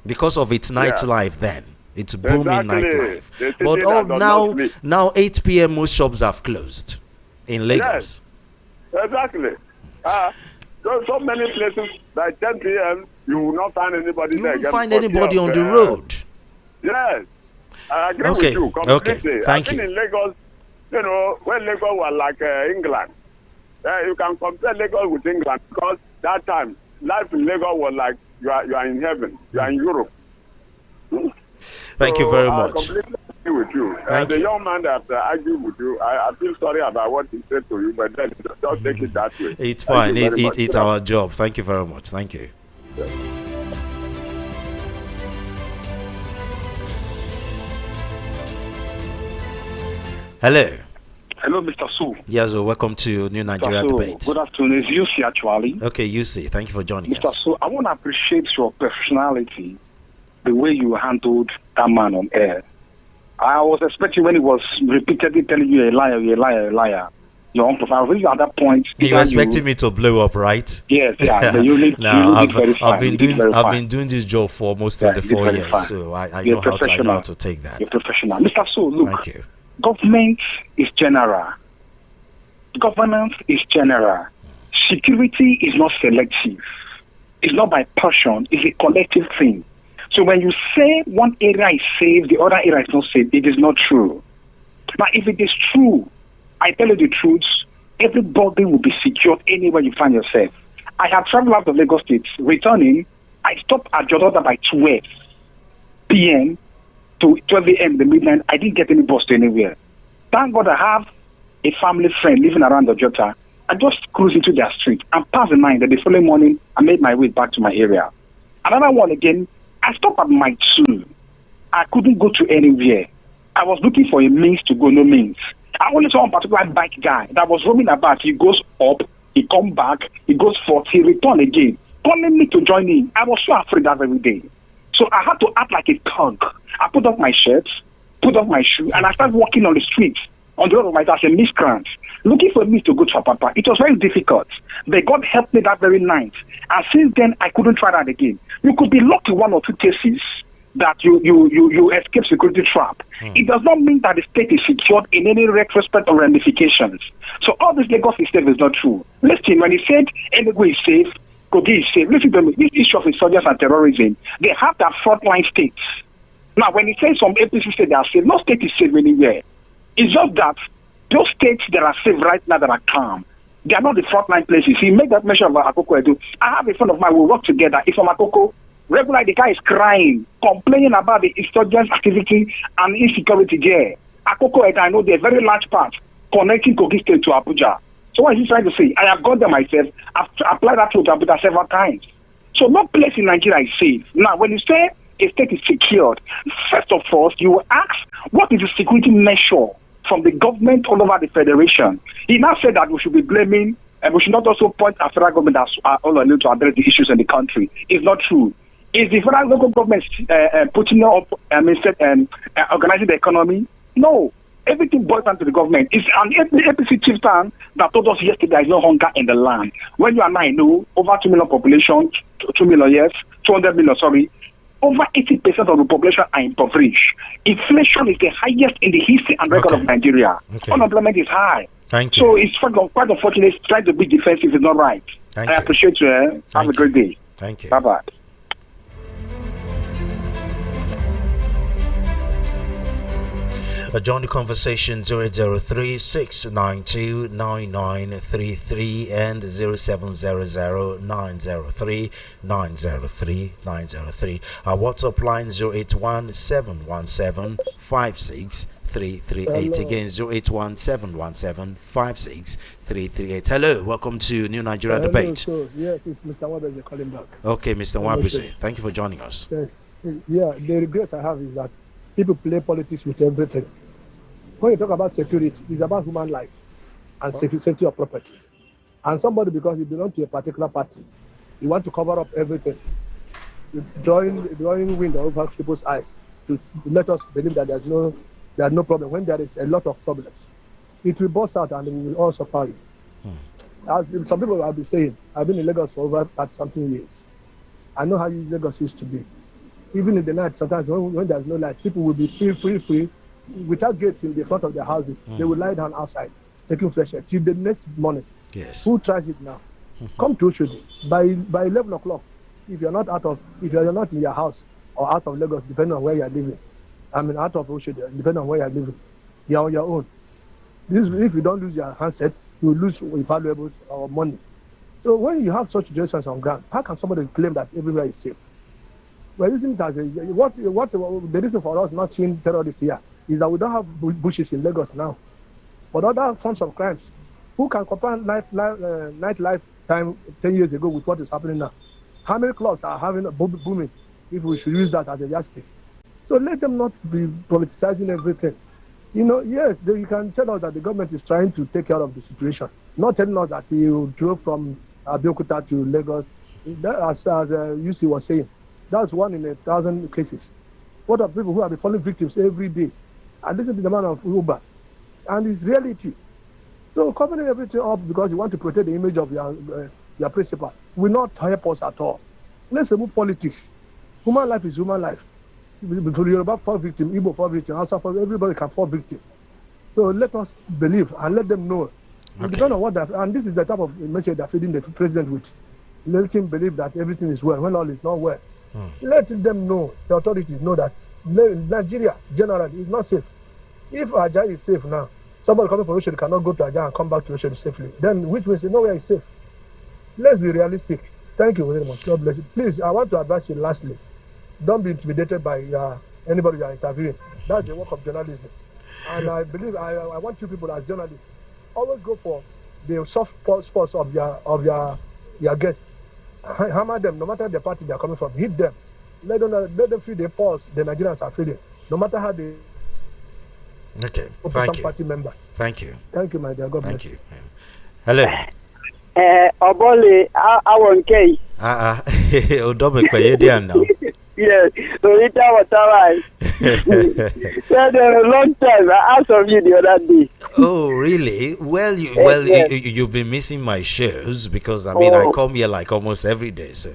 Because of its nightlife then. It's booming nightlife. But now 8 p.m. most shops have closed in Lagos. Yes, exactly. So many places by 10 p.m. you will not find anybody there. You won't find anybody on the road. Yes. I agree with you completely. Okay. Thank you. I've been in Lagos, when Lagos was like England. You can compare Lagos with England because that time life in Lagos was like you are in heaven, you are in Europe. Thank you very much. I completely agree with you. The young man that argued with you, I feel sorry about what he said to you, but then don't take it that way. It's fine. It's our job. Thank you very much. Thank you. Yeah. Hello. Hello, Mr. Su. Yes, welcome to New Nigeria Debate. Good afternoon. It's UC actually. Okay, UC. Thank you for joining Mr. us. Su, I want to appreciate your professionality, the way you handled that man on air. I was expecting when he was repeatedly telling you a liar, you're a liar, a liar. You're unprofessional. At that point, you were expecting me to blow up, right? Yes, yeah. You need I've been doing this job for almost 24 years, so I know how to take that. You're professional. Mr. Su, look. Thank you. Government is general. Governance is general. Security is not selective. It's not by passion. It's a collective thing. So when you say one area is safe, the other area is not safe, it is not true. Now, if it is true, I tell you the truth, everybody will be secured anywhere you find yourself. I have traveled out of Lagos State. Returning, I stopped at Jodota by 12 p.m. to 12 a.m. the midnight. I didn't get any bus to anywhere. Thank God I have a family friend living around the Jota. I just cruised into their street and passed the night. That the following morning, I made my way back to my area. Another one again, I stopped at my 2. I couldn't go to anywhere. I was looking for a means to go, no means. I only saw one particular bike guy that was roaming about. He goes up, he come back, he goes forth, he return again, calling me to join in. I was so afraid that very day. So I had to act like a thug. I put off my shirt, put off my shoe, and I started walking on the streets, on the road of my house, a miscreant, looking for me to go to Apapa. It was very difficult. But God helped me that very night. And since then, I couldn't try that again. You could be locked in 1 or 2 cases that you escape security trap. It does not mean that the state is secured in any retrospect or ramifications. So all this Lagos is safe is not true. Listen, when he said Enugu is safe, Kogi is safe, listen to me, this issue of insurgents and terrorism, they have their frontline states. Now, when he says some APC states they are safe, no state is safe anywhere. It's just that those states that are safe right now that are calm, they are not the frontline places. He made that mention about Akoko Edo. I have a friend of mine, we work together. He's from Akoko. Regularly, the guy is crying, complaining about the insurgents activity and insecurity there. Akoko Edo, I know there's a very large part connecting Kogi State to Abuja. So what is he trying to say? I have gone there myself. I've applied that to Abuja several times. So no place in Nigeria is safe. Now, when you say a state is secured, first of all, you will ask, what is the security measure from the government all over the federation? He now said that we should be blaming, and we should not also point at federal government as all alone to address the issues in the country. It's not true. Is the federal local government putting up, organizing the economy? No. Everything boils down to the government. It's an APC chieftain that told us yesterday there is no hunger in the land. When you and I know, over 2 million population, 2 million, yes, 200 million, sorry, over 80% of the population are impoverished. Inflation is the highest in the history and record of Nigeria. Unemployment is high. Thank you. So it's quite unfortunate. Trying to be defensive is not right. I appreciate you. Have a great day. Thank you. Bye-bye. Join the conversation 0803-692-9933 and 0700-903-903. Our WhatsApp line 081-717-56338. Again, 081-717-56338. Hello, welcome to New Nigeria Debate. So, yes, it's Mr. Wabese calling back. Okay, Mr. Wabese, thank you for joining us. Yes. Yeah, the regret I have is that people play politics with everything. When you talk about security, it's about human life and safety of property. And somebody, because he belongs to a particular party, you want to cover up everything, drawing wind over people's eyes to let us believe that there's no problem when there is a lot of problems. It will burst out and we will all suffer it. As some people have been saying, I've been in Lagos for over 30-something years. I know how Lagos used to be. Even in the night, sometimes when there's no light, people will be free, without gates in the front of their houses. They will lie down outside, taking fresh air till the next morning. Yes. Who tries it now? Come to Oshodi. By 11 o'clock, if you're not in your house or out of Lagos, depending on where you're living, out of Oshodi, depending on where you're living, you're on your own. If you don't lose your handset, you lose valuables or money. So when you have such situations on ground, how can somebody claim that everywhere is safe? We're using it as the reason for us not seeing terrorists here is that we don't have bushes in Lagos now. But other forms of crimes, who can compare nightlife time 10 years ago with what is happening now? How many clubs are having a booming if we should use that as a yardstick? So let them not be politicizing everything. Yes, you can tell us that the government is trying to take care of the situation, not telling us that he drove from Abeokuta to Lagos. As UC was saying, that's 1 in 1,000 cases. What are people who are falling victims every day? And listen to the man of Uber. And it's reality. So covering everything up because you want to protect the image of your principal will not help us at all. Let's remove politics. Human life is human life. For Yoruba fall victim, Igbo fall victim, Hausa fall, everybody can fall victim. So let us believe and let them know. And depending on what and this is the type of message they're feeding the president with. Let him believe that everything is well when all is not well. Let them know, the authorities know that Nigeria generally is not safe. If Ajah is safe now, somebody coming from Oshodi cannot go to Ajah and come back to Oshodi safely. Then which means nowhere is safe. Let's be realistic. Thank you very much. God bless you. Please, I want to advise you lastly, don't be intimidated by anybody you are interviewing. That's the work of journalism. And I believe I want you people as journalists, always go for the soft spots of your guests. Hammer them, no matter the party they are coming from. Hit them. Let them feel the pulse the Nigerians are feeling, no matter how they. Okay. Thank you. Party member. Thank you. Thank you, my dear. God bless you. Hello. Obole, Awonke. Odobe Kwayedian now. Yes, Rita Watarai. Said a long time. I asked of you the other day. Oh, really? Well, you've been missing my shows because I come here like almost every day, so.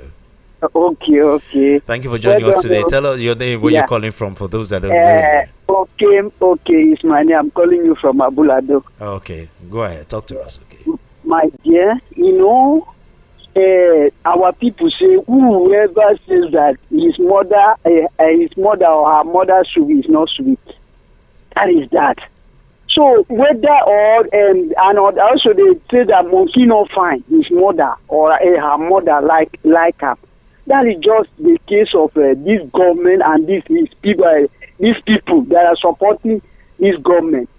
Okay. Thank you for joining us today. Tell us your name, where you're calling from, for those that don't know. Okay, it's my name. I'm calling you from Abulado. Okay, go ahead. Talk to us. Okay. My dear, our people say whoever says that his mother or her mother's soup is not sweet. That is that. So whether and also they say that monkey not find his mother or her mother like her. That is just the case of this government and these people that are supporting this government.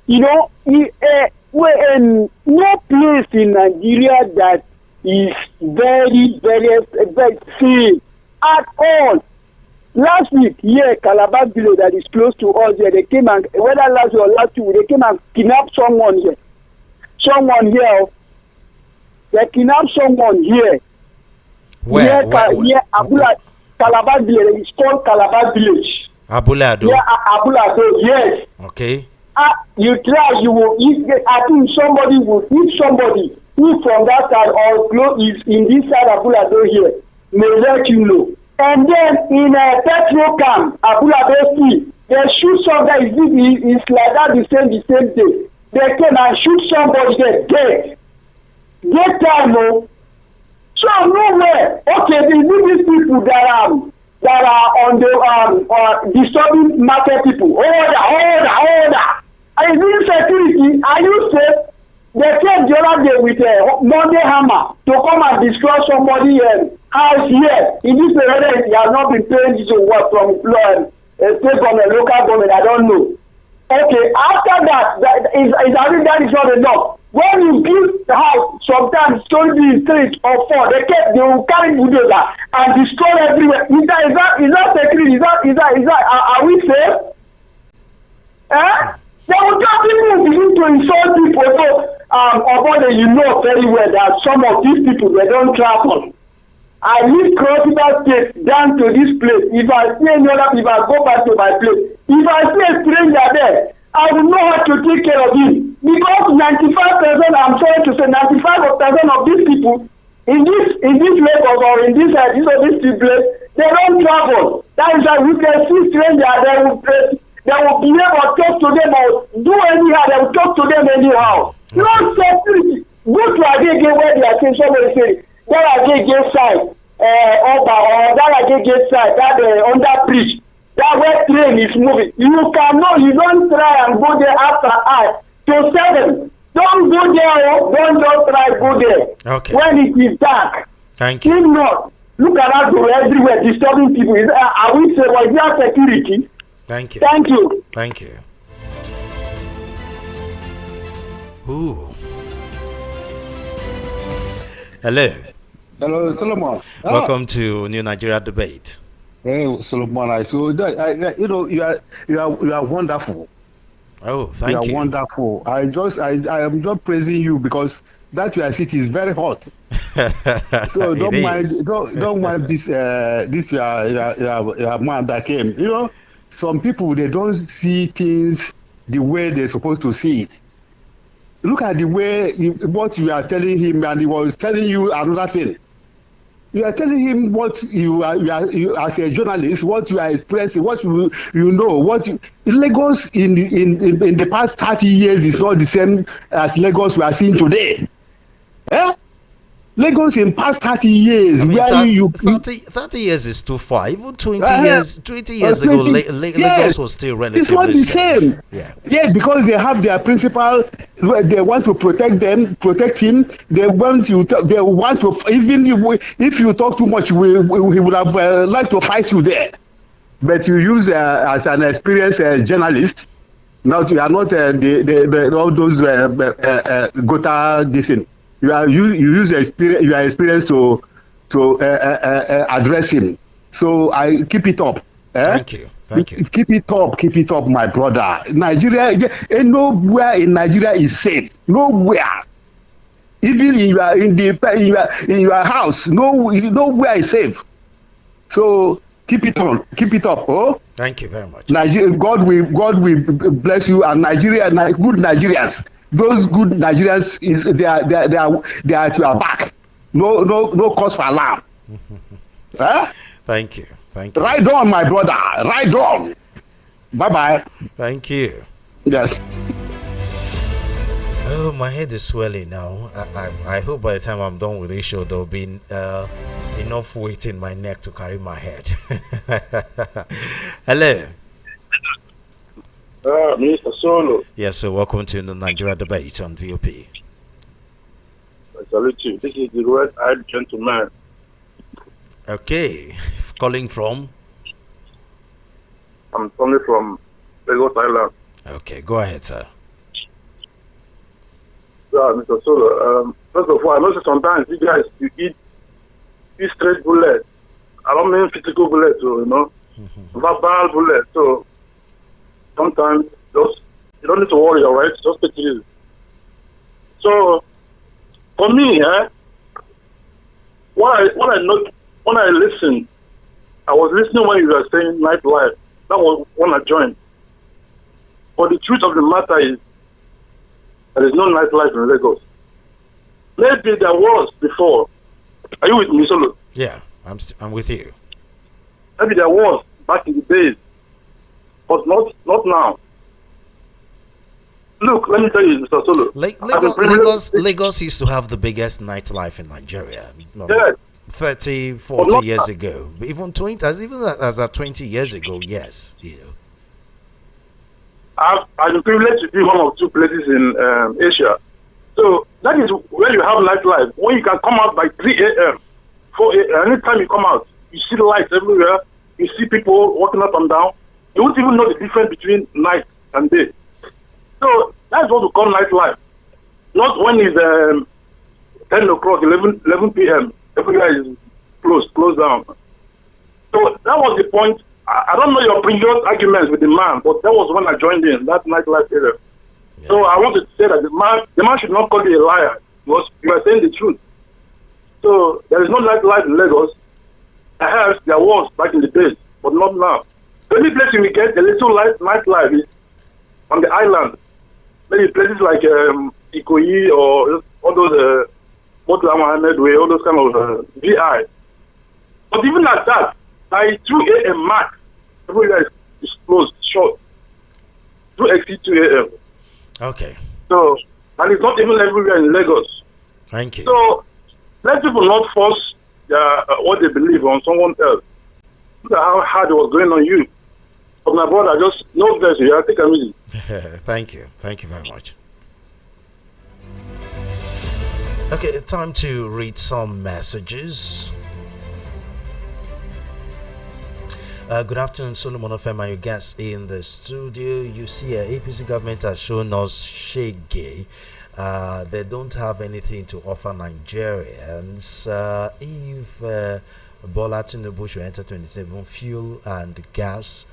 No place in Nigeria that is very, very, very safe at all. Last week, here, Calabar village that is close to us here, they came and, whether last week or last week, they came and kidnapped someone here. Someone here. They kidnapped someone here. Where? Here, Abula, Calabar village. It's called Calabar village. Abulado. Yeah, Abulado, yes. Okay. You try, you will, I think somebody will, if somebody who from that side or is in this side of Abulado here, may let you know. And then in a petrol camp, Abulado Street, they shoot somebody, it's like that the same day. They came and shoot somebody there, dead. Time, no. So nowhere, okay, these people that are on the disturbing market people, order. And this security, are you safe? They came the other day with a Monday hammer to come and destroy somebody house here. In this area, he has not been paying this work from state government, local government, I don't know. Okay, after that is not enough. When you build the house, sometimes it's only 3 or 4. They will carry bulldozer and destroy everywhere. Is that security? Are we safe? They will just people begin to insult people. So, although you know very well that some of these people they don't travel. I live Cross River State down to this place. If I see any other people, I go back to my place. If I see a stranger there, I will know how to take care of him. Because 95%, I'm trying to say 95% of these people in this Lagos or in this place, they don't travel. That is why we can see strangers, they will be able to talk to them or do anyhow, they will talk to them anyhow. No security. Go to Agege where they are saying somebody say, that Agege side, or that Agege side, that under bridge. That where train is moving. You don't try and go there after to 7. Don't go there, don't just try go there. Okay. When it is dark. Thank you. If not, look at that door everywhere, disturbing people. Are we saying, well, is there security? Thank you. Thank you. Thank you. Ooh. Hello. Hello, Solomon. Welcome to New Nigeria Debate. Hey, Solomon. You are wonderful. Oh, thank you. You are wonderful. I am just praising you because that your city is very hot. So don't mind this your man that came. You know, some people they don't see things the way they're supposed to see it. Look at the way what you are telling him, and he was telling you another thing. You are telling him what you as a journalist, what you are expressing, what you know, Lagos in the past 30 years is not the same as Lagos we are seeing today. Lagos in past 30 years, 30 years is too far. Even 20 years ago, Lagos was still relatively. It's not the same. Yeah, because they have their principal. They want to protect him. They want to. Even if you talk too much, he would have liked to fight you there. But you use as an experienced journalist. Not you are not all those gota dissing. You use experience. You are experienced to address him. So I keep it up. Thank you. Keep it up, my brother. Nigeria, nowhere in Nigeria is safe. Nowhere. Even in your house, nowhere is safe. So keep it up. Oh. Thank you very much. God will bless you, and Nigeria, good Nigerians. Those good Nigerians they are at your back. No cause for alarm. Thank you. Ride on, my brother. Ride on. Bye. Thank you. Yes. Oh, my head is swelling now. I hope by the time I'm done with this show, there'll be enough weight in my neck to carry my head. Hello. Mr. Solo. Yes, sir. Welcome to the Nigeria Debate on VOP. I salute you. This is the red-eyed gentleman. Okay. Calling from? I'm coming from Lagos Island. Okay, go ahead, sir. Yeah, Mr. Solo. First of all, I know sometimes you eat straight bullets. I don't mean physical bullets, you know. verbal bullet. So sometimes just you don't need to worry, all right? Just take it easy. So for me, when I listen, I was listening when you were saying nightlife. That was when I joined. But the truth of the matter is, there is no nightlife in Lagos. Maybe there was before. Are you with me, Solo? Yeah, I'm with you. Maybe there was back in the days, but not now. Look, let me tell you, Mr. Solo. Lagos used to have the biggest nightlife in Nigeria. Yes. 30, 40 years ago. Even 20, as 20 years ago, yes. You know. I've been privileged to be one of two places in Asia. So that is where you have nightlife. When you can come out by 3 a.m., 4 a.m., anytime you come out, you see lights everywhere. You see people walking up and down. You won't even know the difference between night and day. So that's what we call nightlife. Not when it's 10 o'clock, 11 p.m. Everywhere is closed down. So that was the point. I don't know your previous arguments with the man, but that was when I joined in, that nightlife area. Yeah. So I wanted to say that the man should not call you a liar, because you are saying the truth. So there is no nightlife in Lagos. Perhaps there was back in the days, but not now. The only place you will get a little nightlife is on the island. Maybe places like Ikoyi or all those Motla Mohammed Way, all those kind of VI. But even at that, by 2 a.m. max, everywhere is closed, short. 2 exit 2 a.m. Okay. So, and it's not even everywhere in Lagos. Thank you. So, let people not force what they believe on someone else. Look at how hard it was going on you. But my brother, just no bless you. I think I'm easy. Thank you. Thank you very much. Okay, time to read some messages. Good afternoon, Solomon Ofema, your guests in the studio. You see, APC government has shown us shege. They don't have anything to offer Nigerians. If Bola Tinubu should enter 27, fuel and gas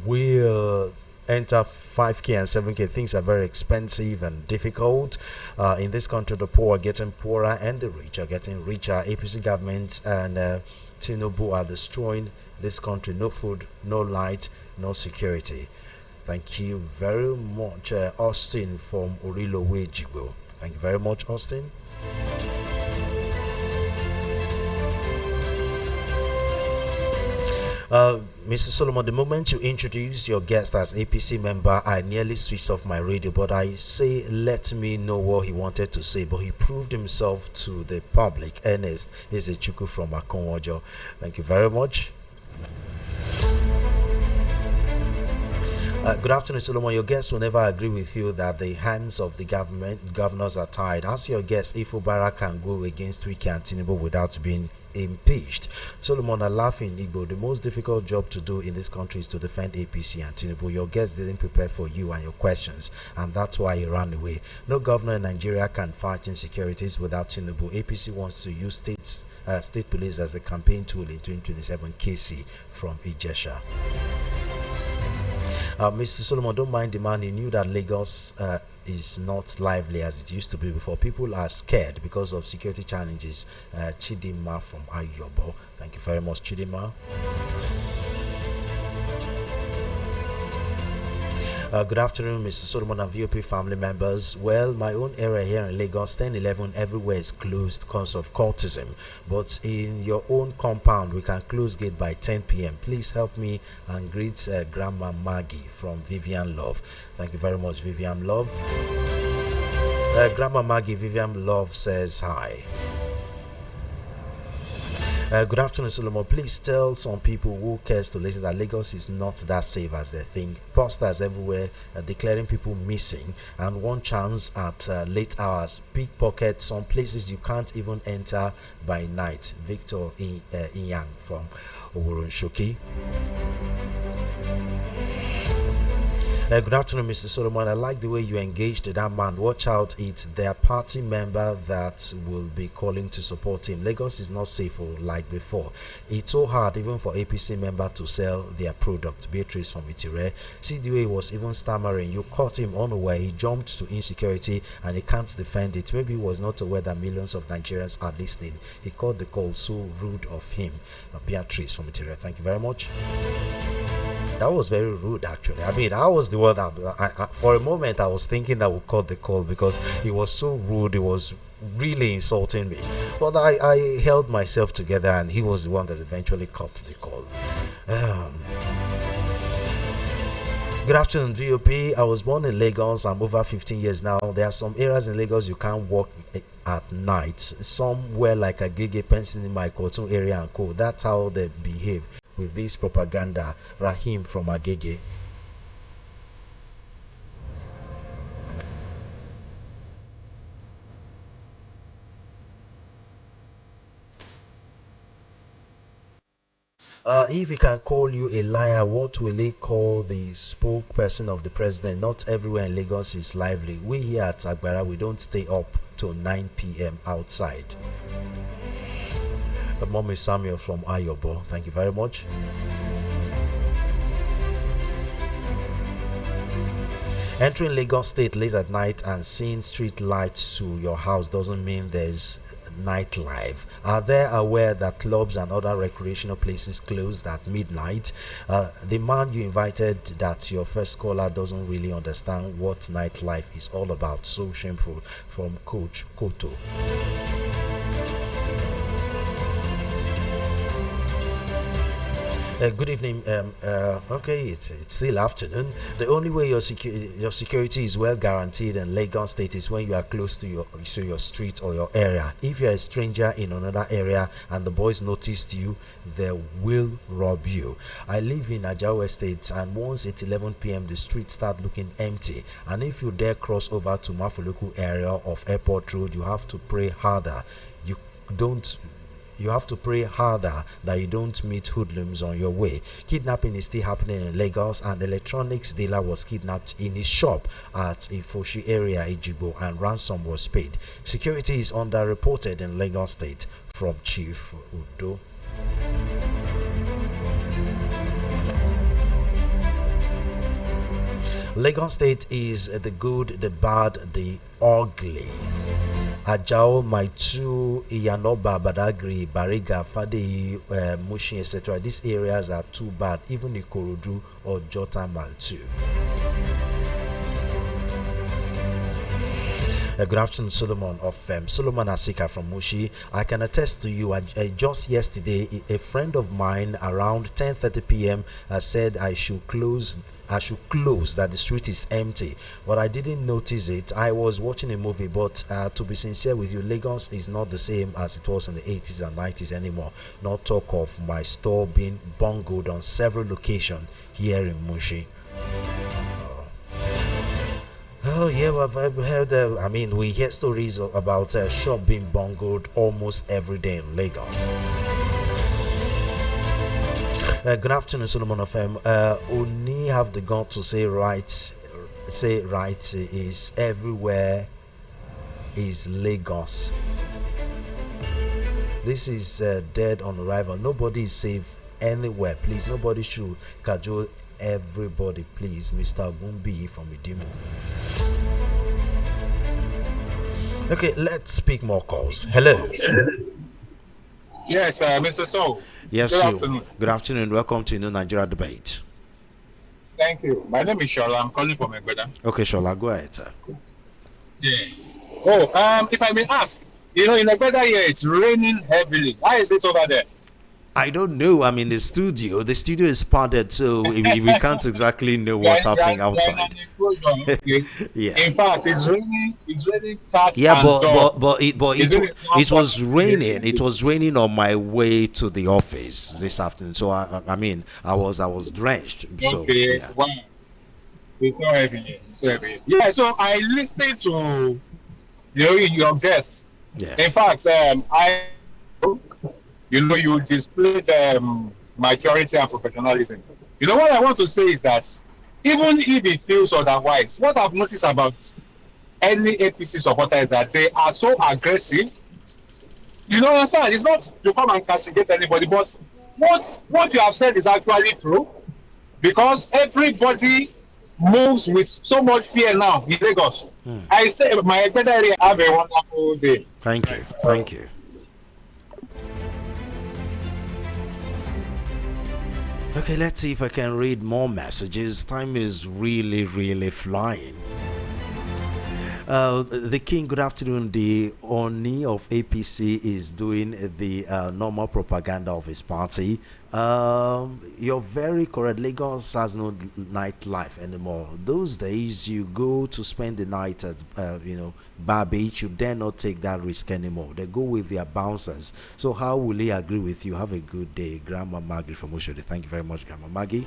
will enter 5k and 7k. Things are very expensive and difficult in this country. The poor are getting poorer and the rich are getting richer. APC government and Tinubu are destroying this country. No food, no light, no security. Thank you very much, Austin from Orilo Wejigo. Thank you very much, Austin. Mr. Solomon, the moment you introduced your guest as APC member, I nearly switched off my radio, but I say let me know what he wanted to say, but he proved himself to the public. Ernest is a Chuku from Akonwojo. Thank you very much. Good afternoon, Solomon. Your guests will never agree with you that the hands of the governors are tied. Ask your guests if Obara can go against Wike and Tinubu without being impeached. Solomon, I laugh in Igbo. The most difficult job to do in this country is to defend APC and Tinubu. Your guests didn't prepare for you and your questions, and that's why he ran away. No governor in Nigeria can fight insecurities without Tinubu. APC wants to use state police as a campaign tool in 2027. KC from Ijesha. Mr. Solomon, don't mind the man. He knew that Lagos is not lively as it used to be before. People are scared because of security challenges. Chidima from Ayobo. Thank you very much, Chidima. Good afternoon, Mr. Solomon and VOP family members. Well, my own area here in Lagos, 10-11, everywhere is closed because of cultism. But in your own compound, we can close gate by 10 p.m. Please help me and greet Grandma Maggie from Vivian Love. Thank you very much, Vivian Love. Grandma Maggie, Vivian Love says hi. Good afternoon, Solomon. Please tell some people who cares to listen that Lagos is not that safe as they think. Posters everywhere declaring people missing, and one chance at late hours. Pickpocket, some places you can't even enter by night. Victor Inyang from Oworonshoki. Good afternoon, Mr. Solomon. I like the way you engaged that man. Watch out, it's their party member that will be calling to support him. Lagos is not safe like before. It's so hard even for APC member to sell their product. Beatrice from Itire. See the way he was even stammering. You caught him unaware. He jumped to insecurity and he can't defend it. Maybe he was not aware that millions of Nigerians are listening. He called the call so rude of him. Beatrice from Itire. Thank you very much. That was very rude, actually. I mean, I was the one that, for a moment, I was thinking I would cut the call because he was so rude. He was really insulting me. But I held myself together, and he was the one that eventually cut the call. Good afternoon, VOP. I was born in Lagos. I'm over 15 years now. There are some areas in Lagos you can't walk at night. Somewhere like Agege, Pension, my Cotton area and co. That's how they behave with this propaganda. Rahim from Agege. If he can call you a liar, what will he call the spokesperson of the president? Not everywhere in Lagos is lively. We here at Agbara, we don't stay up till 9 p.m. outside. Mommy Samuel from Ayobo, thank you very much. Entering Lagos State late at night and seeing street lights to your house doesn't mean there's nightlife. Are they aware that clubs and other recreational places closed at midnight? The man you invited, that your first caller, doesn't really understand what nightlife is all about. So shameful. From Coach Koto. Good evening. Okay, it's still afternoon. The only way your security is well guaranteed in Lagos State is when you are close to your street or your area. If you're a stranger in another area and the boys noticed you, they will rob you. I live in Ajao Estate, and once it's 11 p.m. the streets start looking empty. And if you dare cross over to Mafuluku area of Airport Road, you have to pray harder. You have to pray harder that you don't meet hoodlums on your way. Kidnapping is still happening in Lagos. An electronics dealer was kidnapped in his shop at Ifoshi area, Ejigbo, and ransom was paid. Security is underreported in Lagos State. From Chief Udo. Lagos State is the good, the bad, the ugly. Ajao, Maitu, Iyanoba, Badagri, Bariga, Fade, Mushi, etc. These areas are too bad. Even Ikorodu or Jotaman too. Good afternoon, Solomon of Solomon Asika from Mushi. I can attest to you. Just yesterday, a friend of mine around 10:30 p.m. Said I should close, that the street is empty, but I didn't notice it. I was watching a movie, but to be sincere with you, Lagos is not the same as it was in the 80s and 90s anymore. Not talk of my store being bungled on several locations here in Mushi. Oh yeah, well, I've heard. I mean, we hear stories about shop being bungled almost every day in Lagos. Good afternoon, Solomon of Only have the gun to say right is everywhere is Lagos. This is dead on arrival. Nobody is safe anywhere. Please, nobody should cajole everybody. Please, Mr. Gumbi from Idimu. Okay, let's speak more calls. Hello. Yes, Mr. So. Yes, good sir. afternoon. Good afternoon. Welcome to New Nigeria Debate. Thank you. My name is Shola. I'm calling from Egbeda. Okay, Shola, go ahead, sir. Yeah. Oh, if I may ask, in Egbeda here, it's raining heavily. Why is it over there? I don't know. I'm in the studio. The studio is padded, so we can't exactly know what's happening outside. Okay. Yeah. In fact, it's raining fast. Yeah, but it was raining. It was raining on my way to the office this afternoon. So I mean, I was drenched. So, okay. Yeah. Wow. It's so heavy. So heavy. Yeah. So I listened to your guest. Yes. In fact, you displayed maturity and professionalism. What I want to say is that even if it feels otherwise, what I've noticed about any APC supporter is that they are so aggressive. You don't understand? It's not to come and castigate anybody, but what you have said is actually true, because everybody moves with so much fear now in Lagos. I stay my better area. Have a wonderful day. Thank you. Thank you. Okay, let's see if I can read more messages. Time is really flying. The King, good afternoon. The Oni of APC is doing the normal propaganda of his party. You're very correct. Lagos has no nightlife anymore. Those days, you go to spend the night at, Bar Beach, you dare not take that risk anymore. They go with their bouncers. So how will he agree with you? Have a good day. Grandma Maggie from Oshodi. Thank you very much, Grandma Maggie.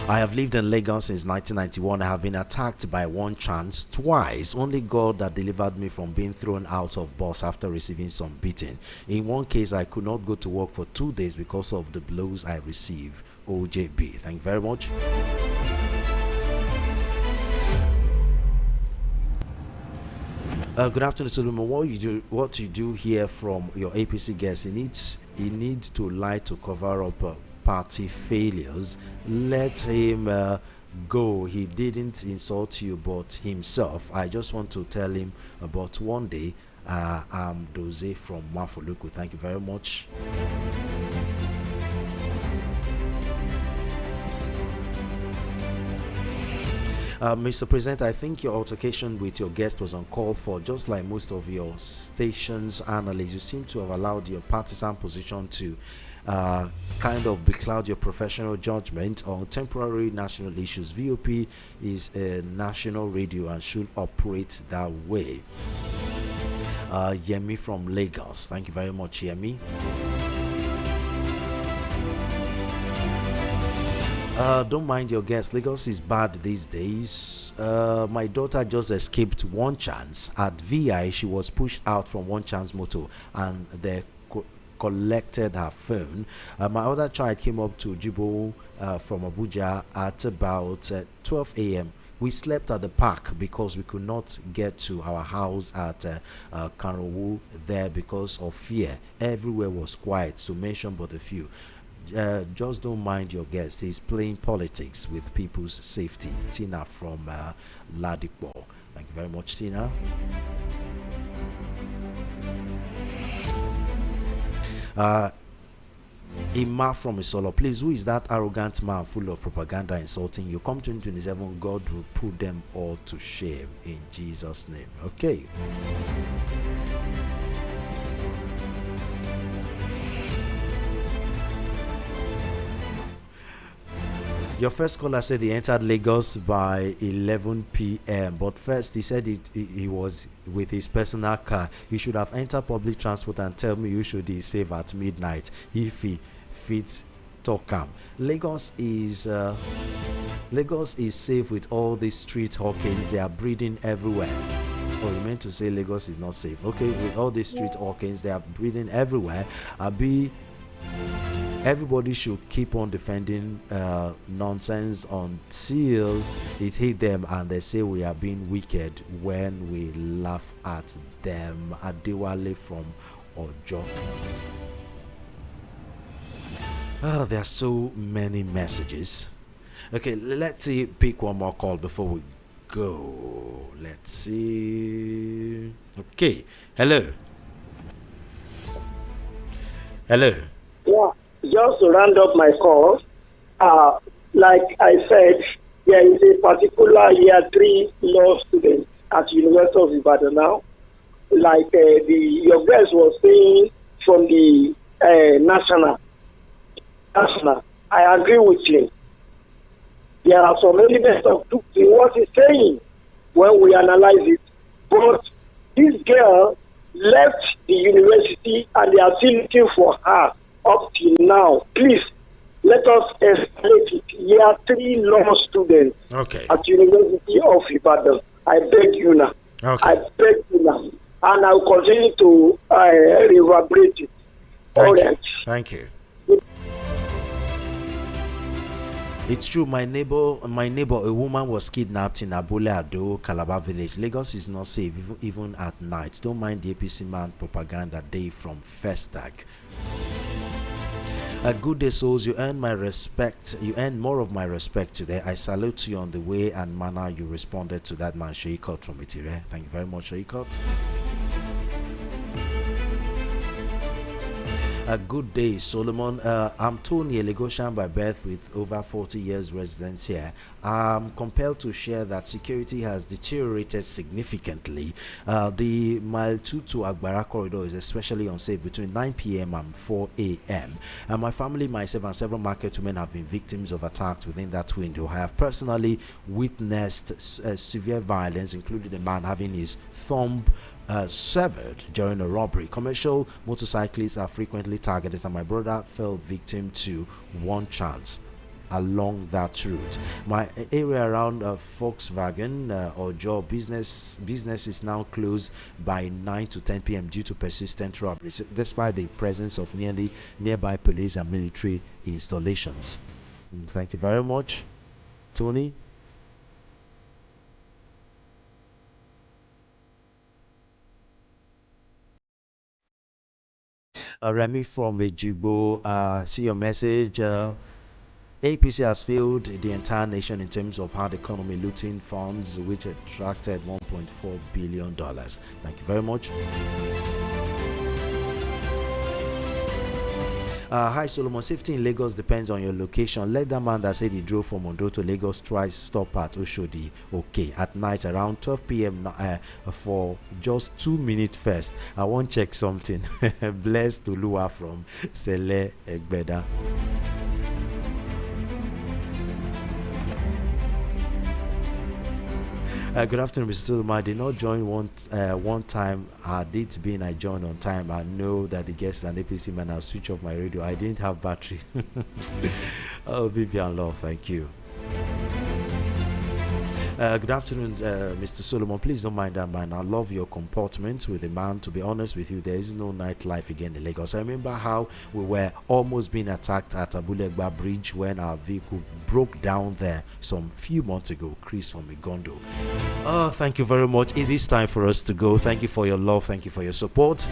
I have lived in Lagos since 1991. I have been attacked by one chance twice. Only God that delivered me from being thrown out of bus after receiving some beating. In one case, I could not go to work for 2 days because of the blows I received. OJB. Thank you very much. Good afternoon, Solomon. What you do hear from your APC guests? He needs to lie to cover up party failures. Let him go. He didn't insult you but himself. I just want to tell him about one day. I'm Doze from Mafoluku. Thank you very much. Mr. President, I think your altercation with your guest was uncalled for. Just like most of your station's analysts, you seem to have allowed your partisan position to kind of becloud your professional judgment on temporary national issues. VOP is a national radio and should operate that way. Yemi from Lagos. Thank you very much, Yemi. Don't mind your guests. Lagos is bad these days. My daughter just escaped one chance. At VI, she was pushed out from one chance motor and they collected her phone. My other child came up to Jibo from Abuja at about 12 a.m. We slept at the park because we could not get to our house at Karowu there because of fear. Everywhere was quiet, to mention but a few. Just don't mind your guest. He's playing politics with people's safety. Tina from Ladipo. Thank you very much, Tina. Ima from Isolo, please, who is that arrogant man full of propaganda insulting you? Come 2027, God will put them all to shame in Jesus' name. Okay. Your first caller said he entered Lagos by 11 p.m. But first, he said he was with his personal car. He should have entered public transport and tell me you should be safe at midnight if he fits Tokam. Lagos is safe with all these street hawkins. They are breeding everywhere. Oh, you meant to say Lagos is not safe? Okay, with all these street hawkins, they are breeding everywhere. Everybody should keep on defending nonsense until it hit them and they say we are being wicked when we laugh at them. Adewale from Ojo. There are so many messages. Okay, let's see, pick one more call before we go. Let's see. Okay, hello. Yeah, just to round up my call, like I said, there is a particular year 3 law student at University of Ibadan now. Like your guest was saying from the national. I agree with you. There are some elements of truth in what he's saying when we analyze it. But this girl left the university and they are still looking for her up till now. Please, let us escalate it. Year 3 law students at University of Ibadan. I beg you now. Okay. I beg you now. and I will continue to reverberate it. All right. Thank you. It's true. My neighbor, a woman was kidnapped in Abule Ado, Calabar village. Lagos is not safe, even at night. Don't mind the APC man propaganda day from Festag. A good day, souls. You earn my respect. You earn more of my respect today. I salute you on the way and manner you responded to that man, Sheikot from Itire. Thank you very much, Sheikot. A good day, Solomon. I'm Tony, a Lagosian by birth with over 40 years residence here. I'm compelled to share that security has deteriorated significantly. The Mile 2 to Agbara corridor is especially unsafe between 9 p.m. and 4 a.m. And my family, myself, and several market women have been victims of attacks within that window. I have personally witnessed severe violence, including a man having his thumb severed during a robbery. Commercial motorcyclists are frequently targeted, and my brother fell victim to one chance along that route. My area around Volkswagen or job business is now closed by 9 to 10 p.m. due to persistent robberies, despite the presence of nearby police and military installations. Thank you very much, Tony. Remy from Ejibo, see your message. APC has failed the entire nation in terms of hard economy, looting funds which attracted $1.4 billion. Thank you very much. Hi Solomon, safety in Lagos depends on your location. Let that man that said he drove from Ondo to Lagos try stop at Oshodi, okay, at night around 12 p.m. For just 2 minutes first. I want to check something. Blessed to Lua from Sele Egbeda. Good afternoon, Mr. Solomon. I did not join one time. Had it been I joined on time, I know that the guests and APC man, I'll switch off my radio. I didn't have battery. Oh, Vivian Love, thank you. Good afternoon, Mr. Solomon. Please don't mind that man. I love your comportment with the man. To be honest with you, there is no nightlife again in Lagos. I remember how we were almost being attacked at Abulegba Bridge when our vehicle broke down there some few months ago. Chris from Igondo. Oh, thank you very much. It is time for us to go. Thank you for your love. Thank you for your support.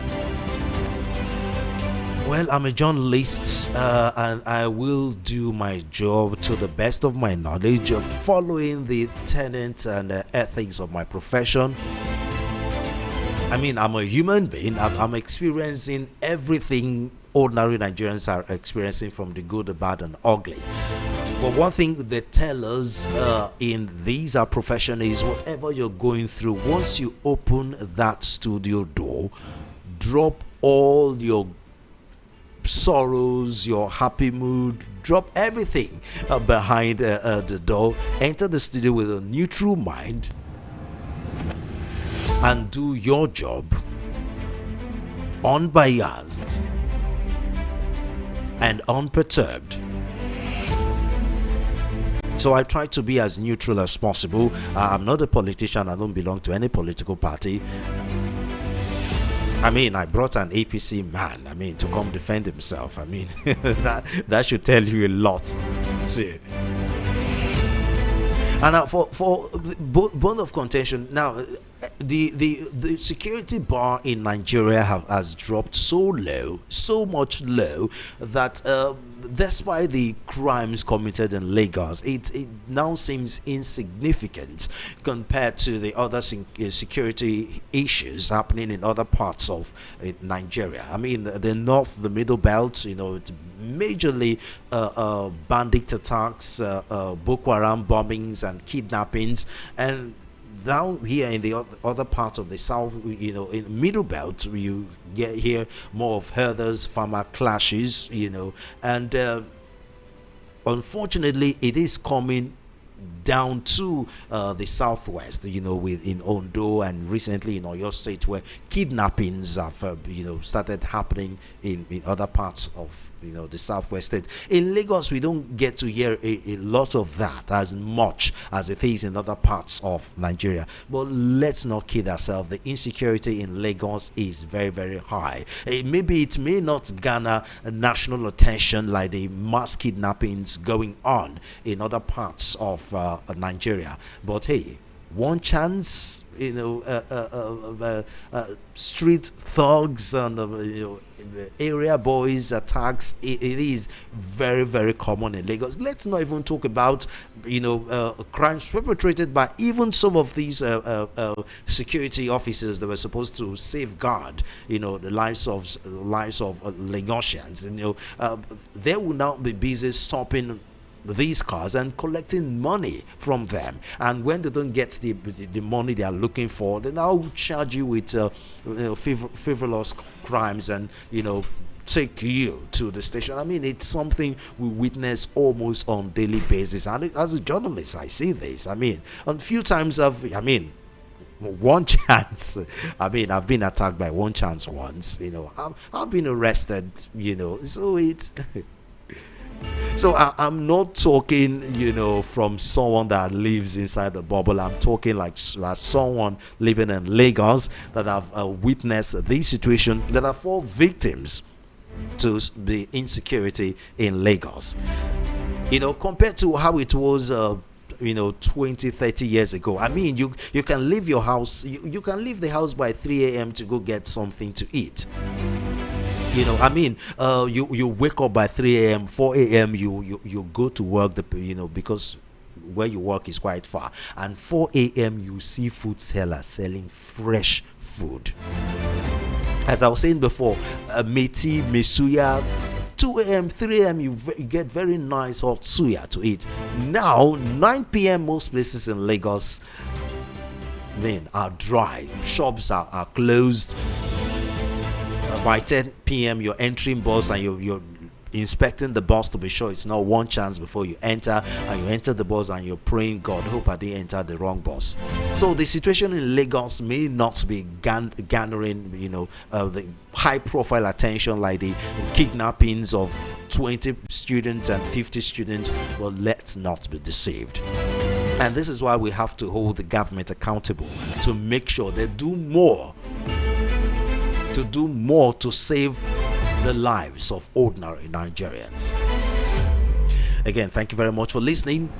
Well, I'm a journalist and I will do my job to the best of my knowledge, following the tenets and ethics of my profession. I mean, I'm a human being. I'm experiencing everything ordinary Nigerians are experiencing, from the good, the bad, and ugly. But one thing they tell us in these our profession is, whatever you're going through, once you open that studio door, drop all your sorrows, your happy mood, drop everything behind the door, enter the studio with a neutral mind and do your job unbiased and unperturbed. So I try to be as neutral as possible. I'm not a politician. I don't belong to any political party. I mean, I brought an APC man, to come defend himself. That should tell you a lot too. And for bone of contention, now the security bar in Nigeria has dropped so much low that despite the crimes committed in Lagos, it now seems insignificant compared to the other security issues happening in other parts of Nigeria. The north, the middle belt, it's majorly bandit attacks, Boko Haram bombings and kidnappings, and down here in the other part of the south, in middle belt, you get here more of herders farmer clashes, and unfortunately it is coming down to the southwest, in Ondo and recently in Oyo State, where kidnappings have, started happening in other parts of, the southwest state. In Lagos, we don't get to hear a lot of that as much as it is in other parts of Nigeria. But let's not kid ourselves. The insecurity in Lagos is very, very high. Maybe it may not garner national attention like the mass kidnappings going on in other parts of Nigeria. But hey, one chance, street thugs and area boys attacks, it is very, very common in Lagos. Let's not even talk about crimes perpetrated by even some of these security officers that were supposed to safeguard the lives of Lagosians. They will now be busy stopping these cars and collecting money from them, and when they don't get the money they are looking for, they now charge you with frivolous crimes and take you to the station. I mean, it's something we witness almost on daily basis, and as a journalist I see this. I mean, a few times one chance. I mean, I've been attacked by one chance once. I've been arrested. So it. So I'm not talking, from someone that lives inside the bubble. I'm talking like someone living in Lagos that have witnessed this situation, that are fall victims to the insecurity in Lagos. Compared to how it was 20, 30 years ago. I mean, you can leave your house, you can leave the house by 3 a.m. to go get something to eat. You wake up by 3 a.m., 4 a.m. You go to work, because where you work is quite far, and 4 a.m. you see food sellers selling fresh food. As I was saying before, meti, mesuya. 2 a.m., 3 a.m. you get very nice hot suya to eat. Now 9 p.m. most places in Lagos are dry. Shops are closed. By 10 p.m. you're entering bus and you're inspecting the bus to be sure it's not one chance before you enter, and you enter the bus and you're praying, God, hope I didn't enter the wrong bus. So the situation in Lagos may not be garnering the high profile attention like the kidnappings of 20 students and 50 students, but let's not be deceived. And this is why we have to hold the government accountable to make sure they do more to save the lives of ordinary Nigerians. Again, thank you very much for listening.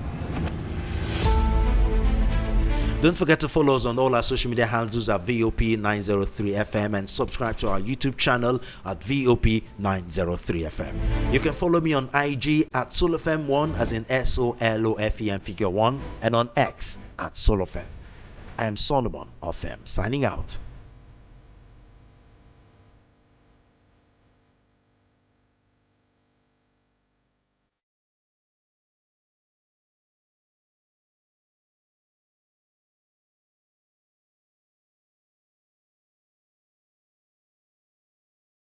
Don't forget to follow us on all our social media handles at VOP903FM and subscribe to our YouTube channel at VOP903FM. You can follow me on IG at SolofM1, as in SOLOFEM figure 1, and on X at SolofM. I am Solomon of M, signing out.